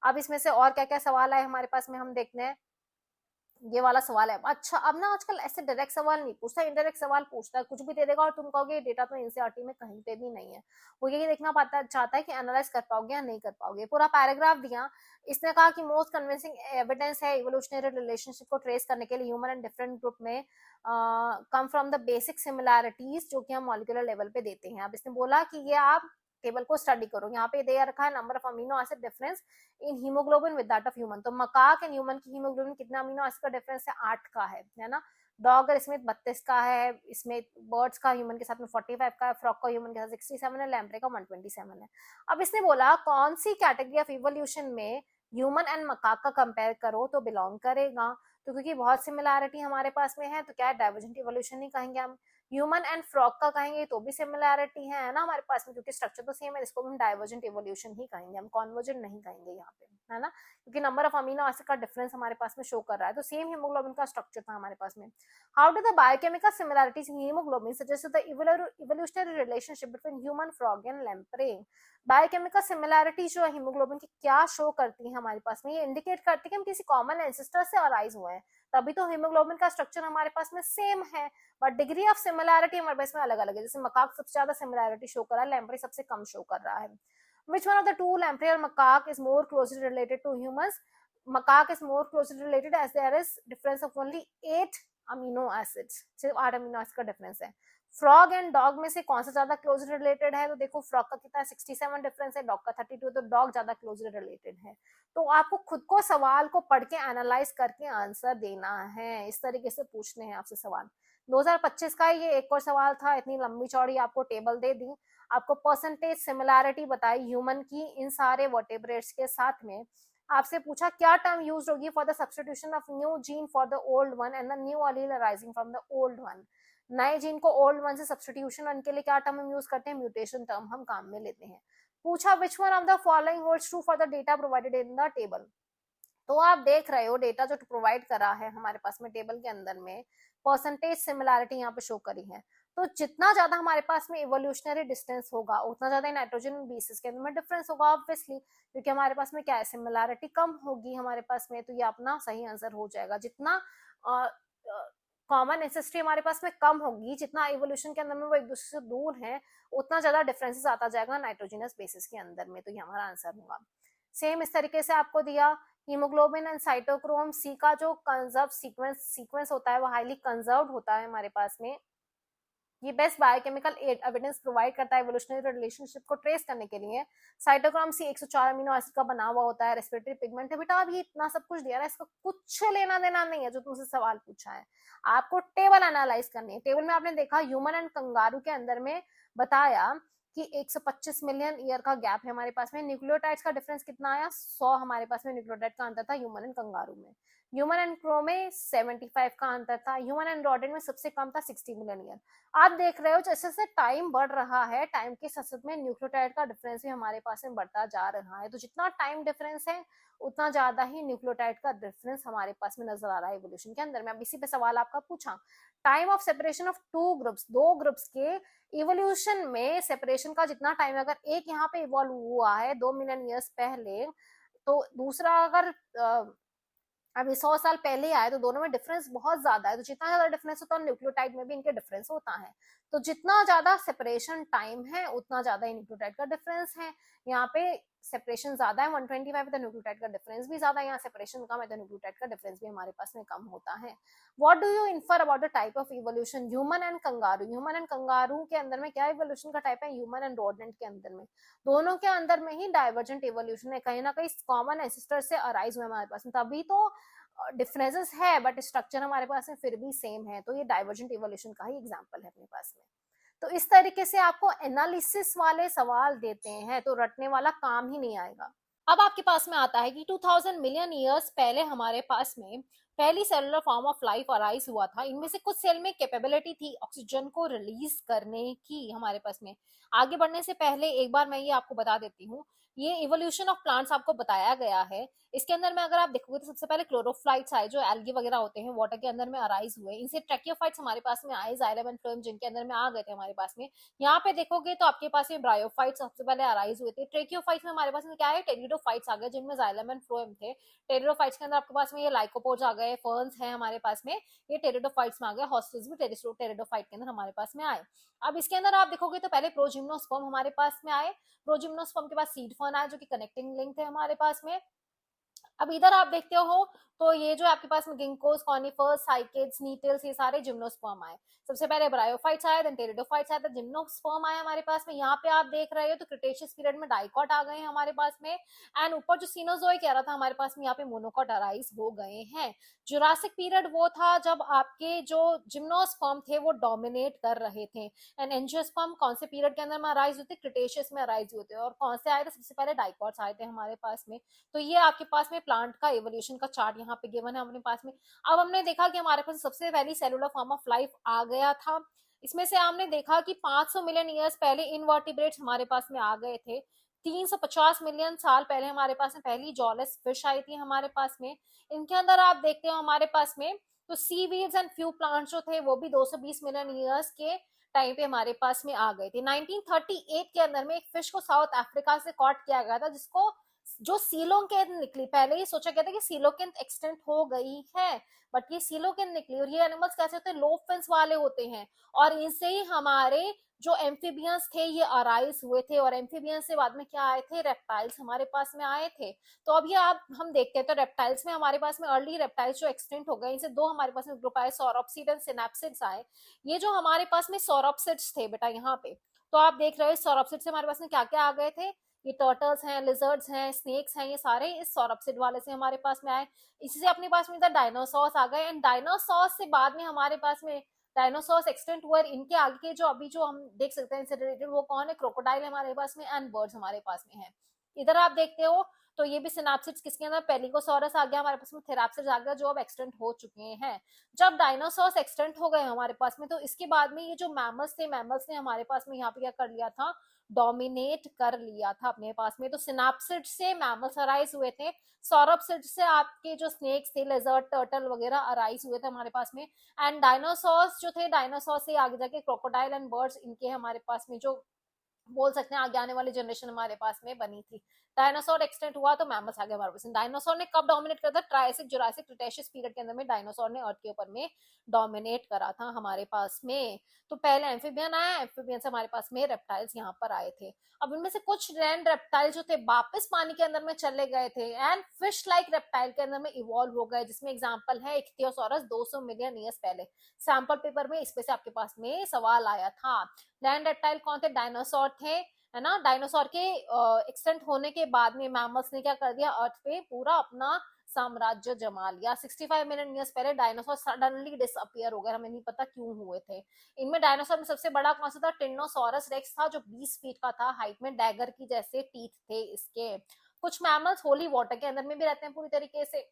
अब इसमें से और क्या क्या सवाल आए हमारे पास में, हम देखते हैं। ये वाला सवाल है। अच्छा, अब ना आजकल ऐसे डायरेक्ट सवाल नहीं पूछता, इनडायरेक्ट सवाल पूछता है, कुछ भी दे देगा और तुम कहोगे डेटा तो एनसीईआरटी में कहीं पे भी नहीं है। वो यही देखना पाता चाहता है कि एनालाइज कर पाओगे या नहीं कर पाओगे। पूरा पैराग्राफ दिया, इसने कहा कि मोस्ट कन्विंसिंग एविडेंस है इवोल्यूशनरी रिलेशनशिप को ट्रेस करने के लिए ह्यूमन एंड डिफरेंट ग्रुप में come from the basic similarities जो कि हम मॉलिक्यूलर लेवल पे देते हैं। अब इसने बोला कि ये आप टेबल को स्टडी करो, यहाँ पे दे रखा है number of amino acid difference in haemoglobin with that of human. तो मकाक एंड ह्यूमन की हीमोग्लोबिन कितना अमीनो एसिड का डिफरेंस है, 8 का है ना। डॉग इसमें 32 का है, इसमें बर्ड्स का ह्यूमन के साथ में 45 का है, फ्रॉक का ह्यूमन के साथ 67 है, लैम्प्रे का 127 है। अब इसने बोला कौन सी कैटेगरी ऑफ इवोल्यूशन में ह्यूमन एंड मकाक का कंपेयर करो तो बिलोंग करेगा। तो क्योंकि बहुत सिमिलैरिटी हमारे पास में है तो क्या है, डाइवर्जेंट इवोल्यूशन नहीं कहेंगे हम, ह्यूमन एंड फ्रॉग का कहेंगे तो भी सिमिलैरिटी है ना हमारे पास में, क्योंकि स्ट्रक्चर तो सेम है, इसको हम डाइवर्जेंट इवोल्यूशन ही कहेंगे, हम कॉन्वर्जेंट नहीं कहेंगे यहाँ पे, है ना, क्योंकि नंबर ऑफ अमीनो एसिड का डिफरेंस हमारे पास में शो कर रहा है। तो सेम हीमोग्लोबिन का स्ट्रक्चर था हमारे पास में। How do the biochemical similarities in haemoglobin suggest the evolutionary relationship between human, frog and lamprey. Biochemical similarity जो है हीमोग्लोबिन की क्या शो करती है हमारे पास में, ये इंडिकेट करती है कि हम किसी कॉमन एंसेस्टर से अराइज हुए हैं, तभी तो हीमोग्लोबिन का स्ट्रक्चर हमारे पास में सेम है, बट डिग्री ऑफ सिमिलैरिटी हमारे पास में अलग अलग है। जैसे मकाक सबसे ज्यादा सिमिलैरिटी शो कर रहा है, लैम्प्रे सबसे कम शो कर रहा है। Which one of the two lamprey or macaque is more closely related to humans? Macaque is more closely related as there is difference of only 8 amino acids, सिर्फ 8 amino acid का difference है। Frog and dog में से कौन सा ज्यादा closely related है, तो देखो फ्रॉग का कितना 67 डिफरेंस है, डॉग का 32, तो डॉग ज्यादा क्लोजली रिलेटेड है। तो आपको खुद को सवाल को पढ़ के एनालाइज करके आंसर देना है, इस तरीके से पूछने हैं आपसे सवाल। 2025 का ये एक और सवाल था, इतनी लंबी चौड़ी आपको टेबल दे दी, आपको परसेंटेज सिमिलैरिटी बताई ह्यूमन की इन सारे वर्टेब्रेट्स के साथ में। आपसे पूछा क्या टर्म यूज होगी for the substitution of new gene for the old one and the new allele arising from the old one. नए जीन को ओल्ड वन से सब्स्टिट्यूशन के लिए क्या टर्म हम यूज करते हैं, म्यूटेशन टर्म हम काम में लेते हैं। पूछा which one of the following holds true for the data provided in the table. तो आप देख रहे हो डेटा जो प्रोवाइड करा है हमारे पास में टेबल के अंदर में परसेंटेज सिमिलैरिटी यहाँ पे शो करी है। तो जितना ज्यादा हमारे पास में इवोल्यूशनरी डिस्टेंस होगा उतना ज्यादा नाइट्रोजन बेसिस के अंदर में डिफरेंस होगा ऑब्वियसली, क्योंकि हमारे पास में क्या है, सिमिलैरिटी कम होगी हमारे पास में, तो ये अपना सही आंसर हो जाएगा। जितना कॉमन एंसेस्ट्री हमारे पास में कम होगी, जितना इवोल्यूशन के अंदर में वो एक दूसरे से दूर है, उतना ज्यादा डिफरेंसेस आता जाएगा नाइट्रोजनस बेसिस के अंदर में, तो ये हमारा आंसर होगा। सेम इस तरीके से आपको दिया हीमोग्लोबिन एंड साइटोक्रोम सी का जो कंजर्व सीक्वेंस होता है वो हाईली कंजर्व्ड होता है हमारे पास में। ये बेस्ट बायोकेमिकल एविडेंस प्रोवाइड करता है एवोल्यूशनरी रिलेशनशिप को ट्रेस करने के लिए। साइटोक्रोम सी 104 अमीनो एसिड का बना हुआ होता है, रेस्पिरेटरी पिगमेंट है। बेटा अब ये इतना सब कुछ दिया है, इसका कुछ लेना देना नहीं है जो तुमसे सवाल पूछा है, आपको टेबल एनालाइज करनी है। टेबल में आपने देखा ह्यूमन एंड कंगारू के अंदर में बताया कि 125 मिलियन ईयर का गैप है हमारे पास में। न्यूक्लियोटाइड्स का डिफरेंस कितना आया, 100 हमारे पास में न्यूक्लियोटाइड का अंतर था ह्यूमन एंड कंगारू में। ह्यूमन एंड क्रो में 75 का अंतर था, ह्यूमन एंड रॉडेंट में सबसे कम था 60 मिलियन ईयर। आप देख रहे हो जैसे जैसे टाइम बढ़ रहा है, टाइम के साथ में न्यूक्लियोटाइड का डिफरेंस भी हमारे पास में बढ़ता जा रहा है। तो जितना टाइम डिफरेंस है उतना ज्यादा ही न्यूक्लियोटाइड का डिफरेंस हमारे पास में नजर आ रहा है इवोल्यूशन के अंदर में। अब इसी पे सवाल आपका पूछा, time of separation of two groups, दो ग्रुप्स के इवोल्यूशन में सेपरेशन का जितना टाइम, अगर एक यहाँ पे इवॉल्व हुआ है 2 मिलियन ईयर्स पहले, तो दूसरा अगर अभी 100 साल पहले आए, तो दोनों में डिफरेंस बहुत ज्यादा है। तो जितना ज्यादा डिफरेंस होता है न्यूक्लियोटाइड में भी इनके डिफरेंस होता है। तो जितना ज्यादा सेपरेशन टाइम है उतना ज्यादा ही न्यूक्लियोटाइड का डिफरेंस है। यहाँ पे सेपरेशन ज्यादा है 125 है, तो न्यूक्लियोटाइड का डिफरेंस भी ज्यादा है। यहाँ सेपरेशन कम है तो न्यूक्लियोटाइड का डिफरेंस भी हमारे पास में कम होता है। What do you infer about the type of evolution human and kangaroo. Human and kangaroo के अंदर में क्या इवोल्यूशन का टाइप है, ह्यूमन एंड रोडेंट के अंदर में, दोनों के अंदर में ही डाइवर्जेंट इवोल्यूशन है, कहीं ना कहीं कॉमन एंसेस्टर से अराइज हुए हमारे पास में, तभी तो डिफरेंसेस है बट स्ट्रक्चर हमारे पास में फिर भी सेम है। तो ये डाइवर्जेंट इवोल्यूशन का ही एग्जांपल है अपने पास में। तो इस तरीके से आपको एनालिसिस वाले सवाल देते हैं तो रटने वाला काम ही नहीं आएगा। अब आपके पास में आता है कि 2000 मिलियन ईयर्स पहले हमारे पास में पहली cellular form of life arise हुआ था। इनमें से कुछ सेल में कैपेबिलिटी थी ऑक्सीजन को रिलीज करने की हमारे पास में। आगे बढ़ने से पहले एक बार मैं ये आपको बता देती हूँ, ये इवोल्यूशन ऑफ प्लांट्स आपको बताया गया है। इसके अंदर में अगर आप देखोगे तो सबसे पहले क्लोरोफ्लाइट्स आए जो एल्गी वगैरह होते हैं वाटर के अंदर में अराइज हुए। इनसे ट्रैकियोफाइट्स हमारे पास में आए, जाइलम एंड फ्लोएम जिनके अंदर में आ गए थे हमारे पास में। यहाँ पे देखोगे तो आपके पास में ब्रायोफाइट्स सबसे पहले अराइज हुए थे। ट्रैकियोफाइट्स में हमारे पास में क्या है, टेरिडोफाइट्स आ गए जिनमें जाइलम एंड फ्लोएम थे। टेरिडोफाइट्स के अंदर आपके पास में ये लाइकोपोड्स आ गए, फर्न्स है हमारे पास में, ये टेरिडोफाइट्स में आ गए। हॉस्टल्स भी टेरिडोफाइट के अंदर हमारे पास में आए। अब इसके अंदर आप देखोगे तो पहले प्रोजिम्नोस्पर्म हमारे पास में आए। प्रोजिम्नोस्पर्म के बाद सीड फर्न आए जो कि कनेक्टिंग लिंक थे हमारे पास में। अब इधर आप देखते हो तो ये जो आपके पास में गिंकोस, कॉनिफर्स, साइकेड्स, नीटल्स, ये सारे जिम्नोस्पर्म आए। सबसे पहले ब्रायोफाइट्स आए, देन टेरिडोफाइट्स आए, तो जिम्नोस्पर्म आए हमारे पास में। यहाँ पे आप देख रहे हो तो क्रिटेशियस पीरियड में डाइकॉट आ गए हैं हमारे पास में। एंड ऊपर जो सीनोजोइक एरा था हमारे पास में, यहाँ पे मोनोकॉट अराइज हो गए हैं। जुरासिक पीरियड वो था जब आपके जो जिम्नोस्पर्म थे वो डोमिनेट कर रहे थे। एंड एंजियोस्पर्म कौन से पीरियड के अंदर में अराइज होते, क्रिटेशियस में अराइज होते हैं। और कौन से आए थे, सबसे पहले डाइकॉट्स आए थे हमारे पास में। तो ये आपके पास में प्लांट का इवोल्यूशन का चार्ट यहाँ पे गिवन है अपने पास में। अब हमने देखा कि हमारे पास सबसे पहली सेलुलर फॉर्म ऑफ लाइफ आ गया था। इसमें से आपने देखा कि 500 मिलियन ईयर्स पहले इनवर्टिब्रेट्स हमारे पास में आ गए थे। 350 मिलियन साल पहले हमारे पास में पहली जॉलेस फिश आई थी हमारे पास में। इनके अंदर आप देखते हो हमारे पास में तो सीवीड्स एंड फ्यू प्लांट्स जो थे वो भी 220 मिलियन ईयर्स के टाइम पे हमारे पास में आ गए थे। 1938 के अंदर में एक फिश को साउथ अफ्रीका से कॉट किया गया था, जिसको जो सीलोकेन निकली, पहले ही सोचा गया था कि सीलोकेन एक्सटेंट हो गई है, बट ये सीलोकेन निकली। और ये एनिमल्स कैसे होते हैं, लो फिन्स वाले होते हैं, और इनसे ही हमारे जो एम्फीबियंस थे ये अराइज हुए थे, और एम्फीबियंस से बाद में क्या आए थे, रेप्टाइल्स हमारे पास में आए थे। तो अब ये आप हम देखते हैं तो रेप्टाइल्स में हमारे पास में अर्ली रेप्टाइल्स जो एक्सटेंट हो गए, इनसे दो हमारे पास में ग्रुप आए, सौरोप्सिड एंड सिनेप्सिड्स आए। ये जो हमारे पास में सौरोप्सिड्स थे बेटा यहाँ पे, तो आप देख रहे हो सौरोप्सिड से हमारे पास में क्या क्या आ गए थे, ये टर्टल्स हैं, लिजर्ड्स हैं, स्नेक्स हैं, ये सारे इस सौरोप्सिड वाले से हमारे पास में आए। इसी से अपने पास में इधर डायनासोर्स आ गए, एंड डायनासोर्स से बाद में हमारे पास में डायनासोर्स एक्सटेंट हुए। इनके आगे के जो अभी जो हम देख सकते हैं इनसे रिलेटेड वो कौन है, क्रोकोडाइल हमारे पास में एंड बर्ड्स हमारे पास में है। इधर आप देखते हो तो ये भी सिनाप्सिड्स किसके अंदर, पेलिकोसॉरस आ गया हमारे पास में, थेराप्सिड्स आ गया जो अब एक्सटेंट हो चुके हैं। जब डायनासोर्स एक्सटेंट हो गए हमारे पास में तो इसके बाद में ये जो मैमल्स थे, मैमल्स ने हमारे पास में यहाँ पे क्या कर लिया था, डोमिनेट कर लिया था अपने पास में। तो सिनाप्सिड से मैमल्स अराइज हुए थे, सौरोप्सिड से आपके जो स्नेक्स थे, लेजर्ड, टर्टल वगैरह अराइज हुए थे हमारे पास में। एंड डायनासोर्स जो थे, डायनासोर से आगे जाके क्रोकोडाइल एंड बर्ड्स, इनके हमारे पास में जो बोल सकते हैं आगे आने वाली जनरेशन हमारे पास में बनी थी। डायनासोर एक्सटेंट हुआ तो मैमल्स आ गए हमारे पास। डायनासोर ने कब डोमिनेट करा था, ट्रायसिक जुरासिक क्रिटेशियस पीरियड के अंदर में डायनासोर ने अर्थ के ऊपर में डोमिनेट करा था हमारे पास में। तो पहले एम्फीबियन आया, एम्फीबियन से हमारे पास में रेप्टाइल्स यहाँ पर आए थे। अब इनमें से कुछ लैंड रेप्टाइल जो थे वापस पानी के अंदर में चले गए थे एंड फिश लाइक रेप्टाइल के अंदर में इवॉल्व हो गए, जिसमें एग्जांपल है इक्थियोसॉरस 200 मिलियन ईयर्स पहले। सैंपल पेपर में इस पे से आपके पास में सवाल आया था। लैंड रेप्टाइल कौन थे, डायनासोर थे, है ना। डायनासोर के एक्सटेंट होने के बाद में मैमल्स ने क्या कर दिया, अर्थ पे पूरा अपना साम्राज्य जमा लिया। 65 मिलियन ईयर्स पहले डायनासोर सडनली डिसअपियर हो गए, हमें नहीं पता क्यों हुए थे। इनमें डायनासोर में सबसे बड़ा कौन सा था, टिनोसॉरस रेक्स था, जो 20 फीट का था हाइट में, डैगर की जैसे टीथ थे इसके। कुछ मैमल्स होली वाटर के अंदर में भी रहते हैं पूरी तरीके से,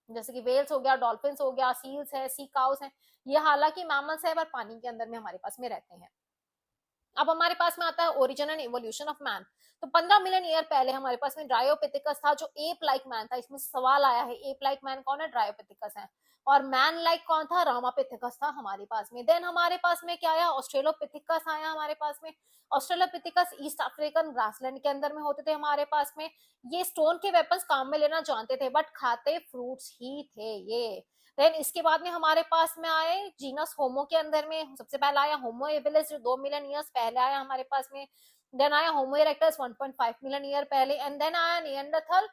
जैसे कि वेल्स हो गया, डॉल्फिन्स हो गया, सील्स है, सी काउस है। ये हालांकि मैमल्स है पर पानी के अंदर में हमारे पास में रहते हैं। अब हमारे पास में आता है origin and evolution of man. तो 15 मिलियन ईयर पहले हमारे पास में ड्रायोपिथिकस था, जो एप लाइक मैन था। इसमें सवाल आया है एप लाइक मैन कौन है, ड्रायोपिथिकस है। और मैन लाइक कौन था, रामापिथिकस था हमारे पास में। देन हमारे पास में क्या आया, ऑस्ट्रेलोपिथिकस आया हमारे पास में। ऑस्ट्रेलोपिथिकस ईस्ट अफ्रीकन ग्रासलैंड के अंदर में होते थे हमारे पास में। ये स्टोन के वेपन्स काम में लेना जानते थे बट खाते फ्रूट्स ही थे ये। देन इसके बाद में हमारे पास में आए जीनस होमो के अंदर में सबसे पहले आया होमो एबिलिस, जो 2 मिलियन ईयर्स पहले आया हमारे पास में। देन आया होमो इरेक्टस 1.5 मिलियन ईयर पहले, एंड देन आया निएंडरथल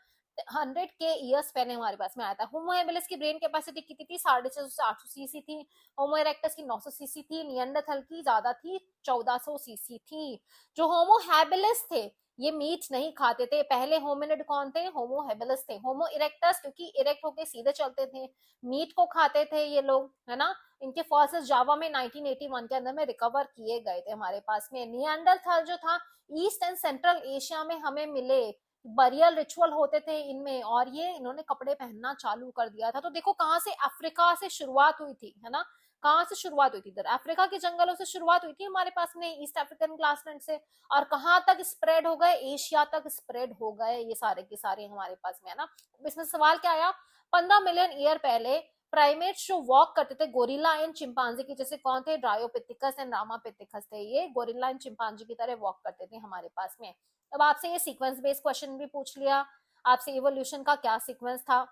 100 के ईयर्स पहले हमारे पास में आया था। होमो एबिलिस की ब्रेन कैपेसिटी कितनी थी, 650 से 800 सीसी थी। होमो इरेक्टस की 900 सीसी थी। निएंडरथल की ज्यादा थी, 1400 सीसी थी। जो होमो हैबिलिस थे ये मीट नहीं खाते थे। पहले होमिनिड कौन थे, होमो हेबिलिस थे। होमो इरेक्टस क्योंकि इरेक्ट होके सीधे चलते थे, मीट को खाते थे ये लोग, है ना। इनके फॉसिल्स जावा में 1981 के अंदर में रिकवर किए गए थे हमारे पास में। निएंडरथल जो था ईस्ट एंड सेंट्रल एशिया में हमें मिले, बरियल रिचुअल होते थे इनमें, और ये इन्होंने कपड़े पहनना चालू कर दिया था। तो देखो कहाँ से, अफ्रीका से शुरुआत हुई थी, है ना। कहाँ से शुरुआत हुई थी, इधर अफ्रीका के जंगलों से शुरुआत हुई थी हमारे पास में, ईस्ट अफ्रीकन ग्रासलैंड से, और कहाँ तक स्प्रेड हो गए, एशिया तक स्प्रेड हो गए ये सारे के सारे हमारे पास में, है ना। इसमें सवाल क्या आया, 15 मिलियन ईयर पहले प्राइमेट्स जो वॉक करते थे गोरिल्ला एंड चिंपांजी की जैसे, कौन थे, ड्रायोपिथिकस एंड रामापिथिकस थे। ये गोरिल्ला एंड चिंपांजी की तरह वॉक करते थे हमारे पास में। अब आपसे ये सीक्वेंस बेस्ड क्वेश्चन भी पूछ लिया, आपसे इवोल्यूशन का क्या सीक्वेंस था,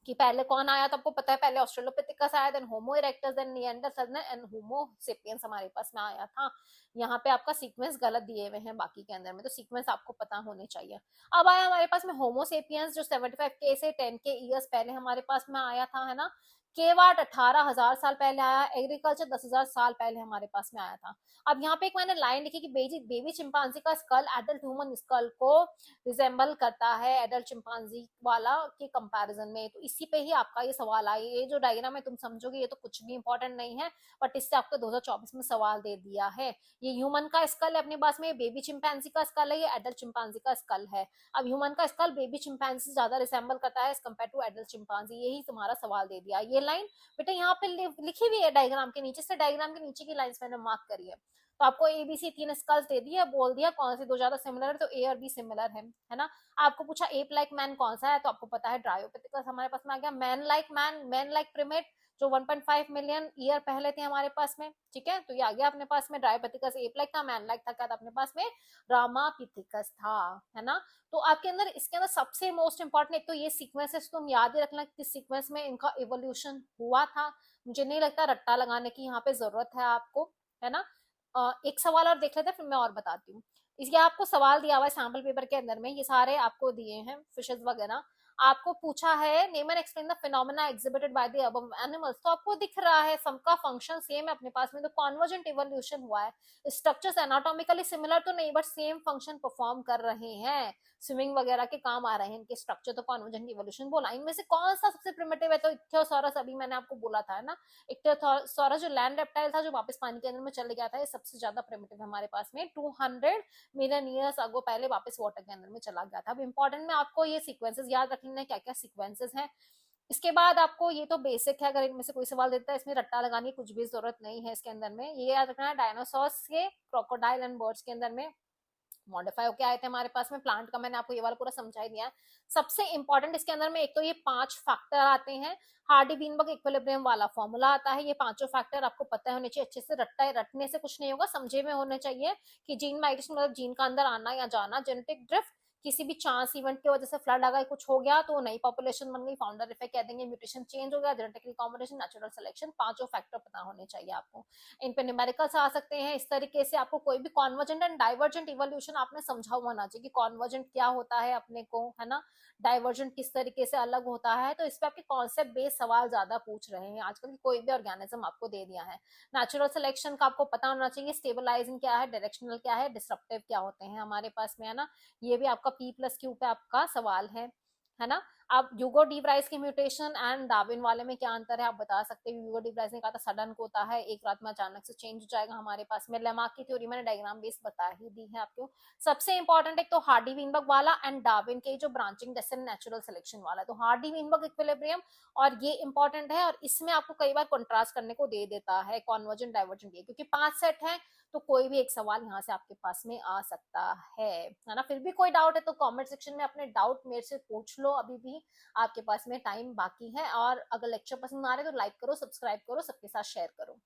कि पहले कौन आया, तो आपको पता है पहले ऑस्ट्रेलोपिथिकस आया, then Homo erectus, then Neanderthal and Homo sapiens हमारे पास में आया था। यहाँ पे आपका सीक्वेंस गलत दिए हुए हैं बाकी के अंदर में, तो सीक्वेंस आपको पता होने चाहिए। अब आया हमारे पास में होमो सेपियंस, जो 75 के से 10 के ईयर्स पहले हमारे पास में आया था, है ना। केवाट 18,000 साल पहले आया, एग्रीकल्चर 10,000 साल पहले हमारे पास में आया था। अब यहाँ पे एक मैंने लाइन लिखी कि बेबी चिंपांजी का स्कल एडल्ट ह्यूमन स्कल को रिजेंबल करता है एडल्ट चिंपांजी वाला के कंपैरिजन में। तो इसी पे ही आपका ये सवाल आया। ये जो डायग्राम है तुम समझोगे ये तो कुछ भी इंपॉर्टेंट नहीं है, बट इससे आपको 2024 में सवाल दे दिया है। ये ह्यूमन का स्कल है अपने पास में, बेबी चिंपांजी का स्कल है, ये एडल्ट चिंपांजी का स्कल है। अब ह्यूमन का स्कल बेबी चिंपांजी से ज्यादा रिसेंबल करता है as compare to adult chimpanzee, यही तुम्हारा सवाल दे दिया। ये लाइन, बेटा यहाँ पे लिखी हुई है डायग्राम के नीचे से, डायग्राम के नीचे की लाइंस मैंने मार्क करी है। तो आपको एबीसी 3 स्कल्स दे दिया, बोल दिया कौन से दो ज्यादा सिमिलर है, तो ए और बी सिमिलर है ना। आपको पूछा एप लाइक मैन कौन सा है, तो आपको पता है ड्रायोपिथिकस हमारे पास में आ गया। मैन लाइक प्रिमेट जो 1.5 मिलियन ईयर पहले थे हमारे पास में, ठीक है, तो ये आ गया अपने पास में ड्रायोपिथिकस। एप लाइक था, मैन लाइक था, क्या था अपने पास में, रामापिथिकस था, है ना। तो आपके अंदर इसके अंदर सबसे मोस्ट इंपॉर्टेंट एक तो ये सीक्वेंसेस तुम याद ही रखना किस सीक्वेंस में इनका इवोल्यूशन हुआ था। मुझे नहीं लगता रट्टा लगाने की यहाँ पे जरूरत है आपको, है ना। एक सवाल और देख लेते हैं, फिर मैं और बताती हूँ। इसलिए आपको सवाल दिया हुआ है सैम्पल पेपर के अंदर में, ये सारे आपको दिए हैं फिशेज वगैरह। आपको पूछा है name and explain the phenomena exhibited by the above animals, तो आपको दिख रहा है सबका फंक्शन सेम है अपने पास में, तो कॉन्वर्जेंट इवोल्यूशन हुआ है। स्ट्रक्चर्स एनाटॉमिकली सिमिलर तो नहीं, बट सेम फंक्शन परफॉर्म कर रहे हैं, स्विमिंग वगैरह के काम आ रहे हैं इनके स्ट्रक्चर, तो कॉन्वर्जेंट इवोल्यूशन बोला। इनमें से कौन सा सबसे प्रिमिटिव है, तो इक्थियोसॉरस, अभी मैंने आपको बोला था ना, इक्थियोसॉरस जो लैंड रेप्टाइल था जो वापस पानी के अंदर में चले गया था, ये सबसे ज्यादा प्रिमिटिव है हमारे पास में, 200 मिलियन ईयर्स अगो पहले वापस वाटर के अंदर में चला गया था। अब इंपॉर्टेंट में आपको ये सीक्वेंसेस याद रखना है, क्या क्या सीक्वेंसेस हैं। इसके बाद आपको ये तो बेसिक है, अगर इनमें से कोई सवाल देता है इसमें रट्टा लगाने की कुछ भी जरूरत नहीं है। इसके अंदर में ये याद रखना है डायनासोर्स के, क्रोकोडाइल एंड बर्ड्स के अंदर में मॉडिफाई होके आए थे हमारे पास में। प्लांट का मैंने आपको ये वाला पूरा समझा ही दिया है। सबसे इंपॉर्टेंट इसके अंदर में एक तो ये 5 फैक्टर आते हैं, हार्डी बीनबर्ग इक्विलिब्रियम वाला फॉर्मूला आता है। ये पांचों फैक्टर आपको पता होने चाहिए अच्छे से, रटने से कुछ नहीं होगा, समझे में होने चाहिए कि जीन माइग्रेशन मतलब जीन का अंदर आना या जाना, जेनेटिक ड्रिफ्ट, किसी भी चांस इवेंट की वजह से फ्लड आ गया, कुछ हो गया तो नई पॉपुलेशन बन गई, फाउंडर इफेक्ट कह देंगे, म्यूटेशन चेंज हो गया, जेनेटिक रिकॉम्बिनेशन, नेचुरल सिलेक्शन, पांचों फैक्टर पता होने चाहिए आपको। इन पे न्यूमेरिकल्स आ सकते हैं। इस तरीके से आपको कोई भी कॉन्वर्जेंट एंड डाइवर्जेंट इवोल्यूशन आपने समझा हुआ ना चाहिए कि कॉन्वर्जेंट क्या होता है अपने को, है ना, डाइवर्जेंट किस तरीके से अलग होता है। तो इस पे आपके कॉन्सेप्ट बेस्ड सवाल ज्यादा पूछ रहे हैं आजकल की, कोई भी ऑर्गेनिज्म आपको दे दिया है। नेचुरल सिलेक्शन का आपको पता होना चाहिए, स्टेबलाइजिंग क्या है, डायरेक्शनल क्या है, डिसरप्टिव क्या होते हैं हमारे पास में, है ना। ये भी आपका P+Q पे आपका सवाल है ना। अब यूगो डी ब्राइस की म्यूटेशन एंड डार्विन वाले में क्या अंतर है आप बता सकते हैं। यूगो डी ब्राइस ने कहा था सडन को होता है, एक रात में अचानक से चेंज हो जाएगा हमारे पास में। लेमार्क की थ्योरी मैंने डायग्राम बेस बता ही दी है आपको। सबसे इंपॉर्टेंट एक तो हार्डी वीनबर्ग वाला एंड डार्विन के जो ब्रांचिंग डेसेंट नेचुरल सिलेक्शन वाला है, तो हार्डी वीनबर्ग इक्विलिब्रियम, और ये इंपॉर्टेंट है। और इसमें आपको कई बार कंट्रास्ट करने को दे देता है कॉन्वर्जेंट डाइवर्जेंट, ये क्योंकि 5 सेट है तो कोई भी एक सवाल यहाँ से आपके पास में आ सकता है ना। फिर भी कोई डाउट है तो कमेंट सेक्शन में अपने डाउट मेरे से पूछ लो, अभी भी आपके पास में टाइम बाकी है। और अगर लेक्चर पसंद आ रहे तो लाइक करो, सब्सक्राइब करो, सबके साथ शेयर करो।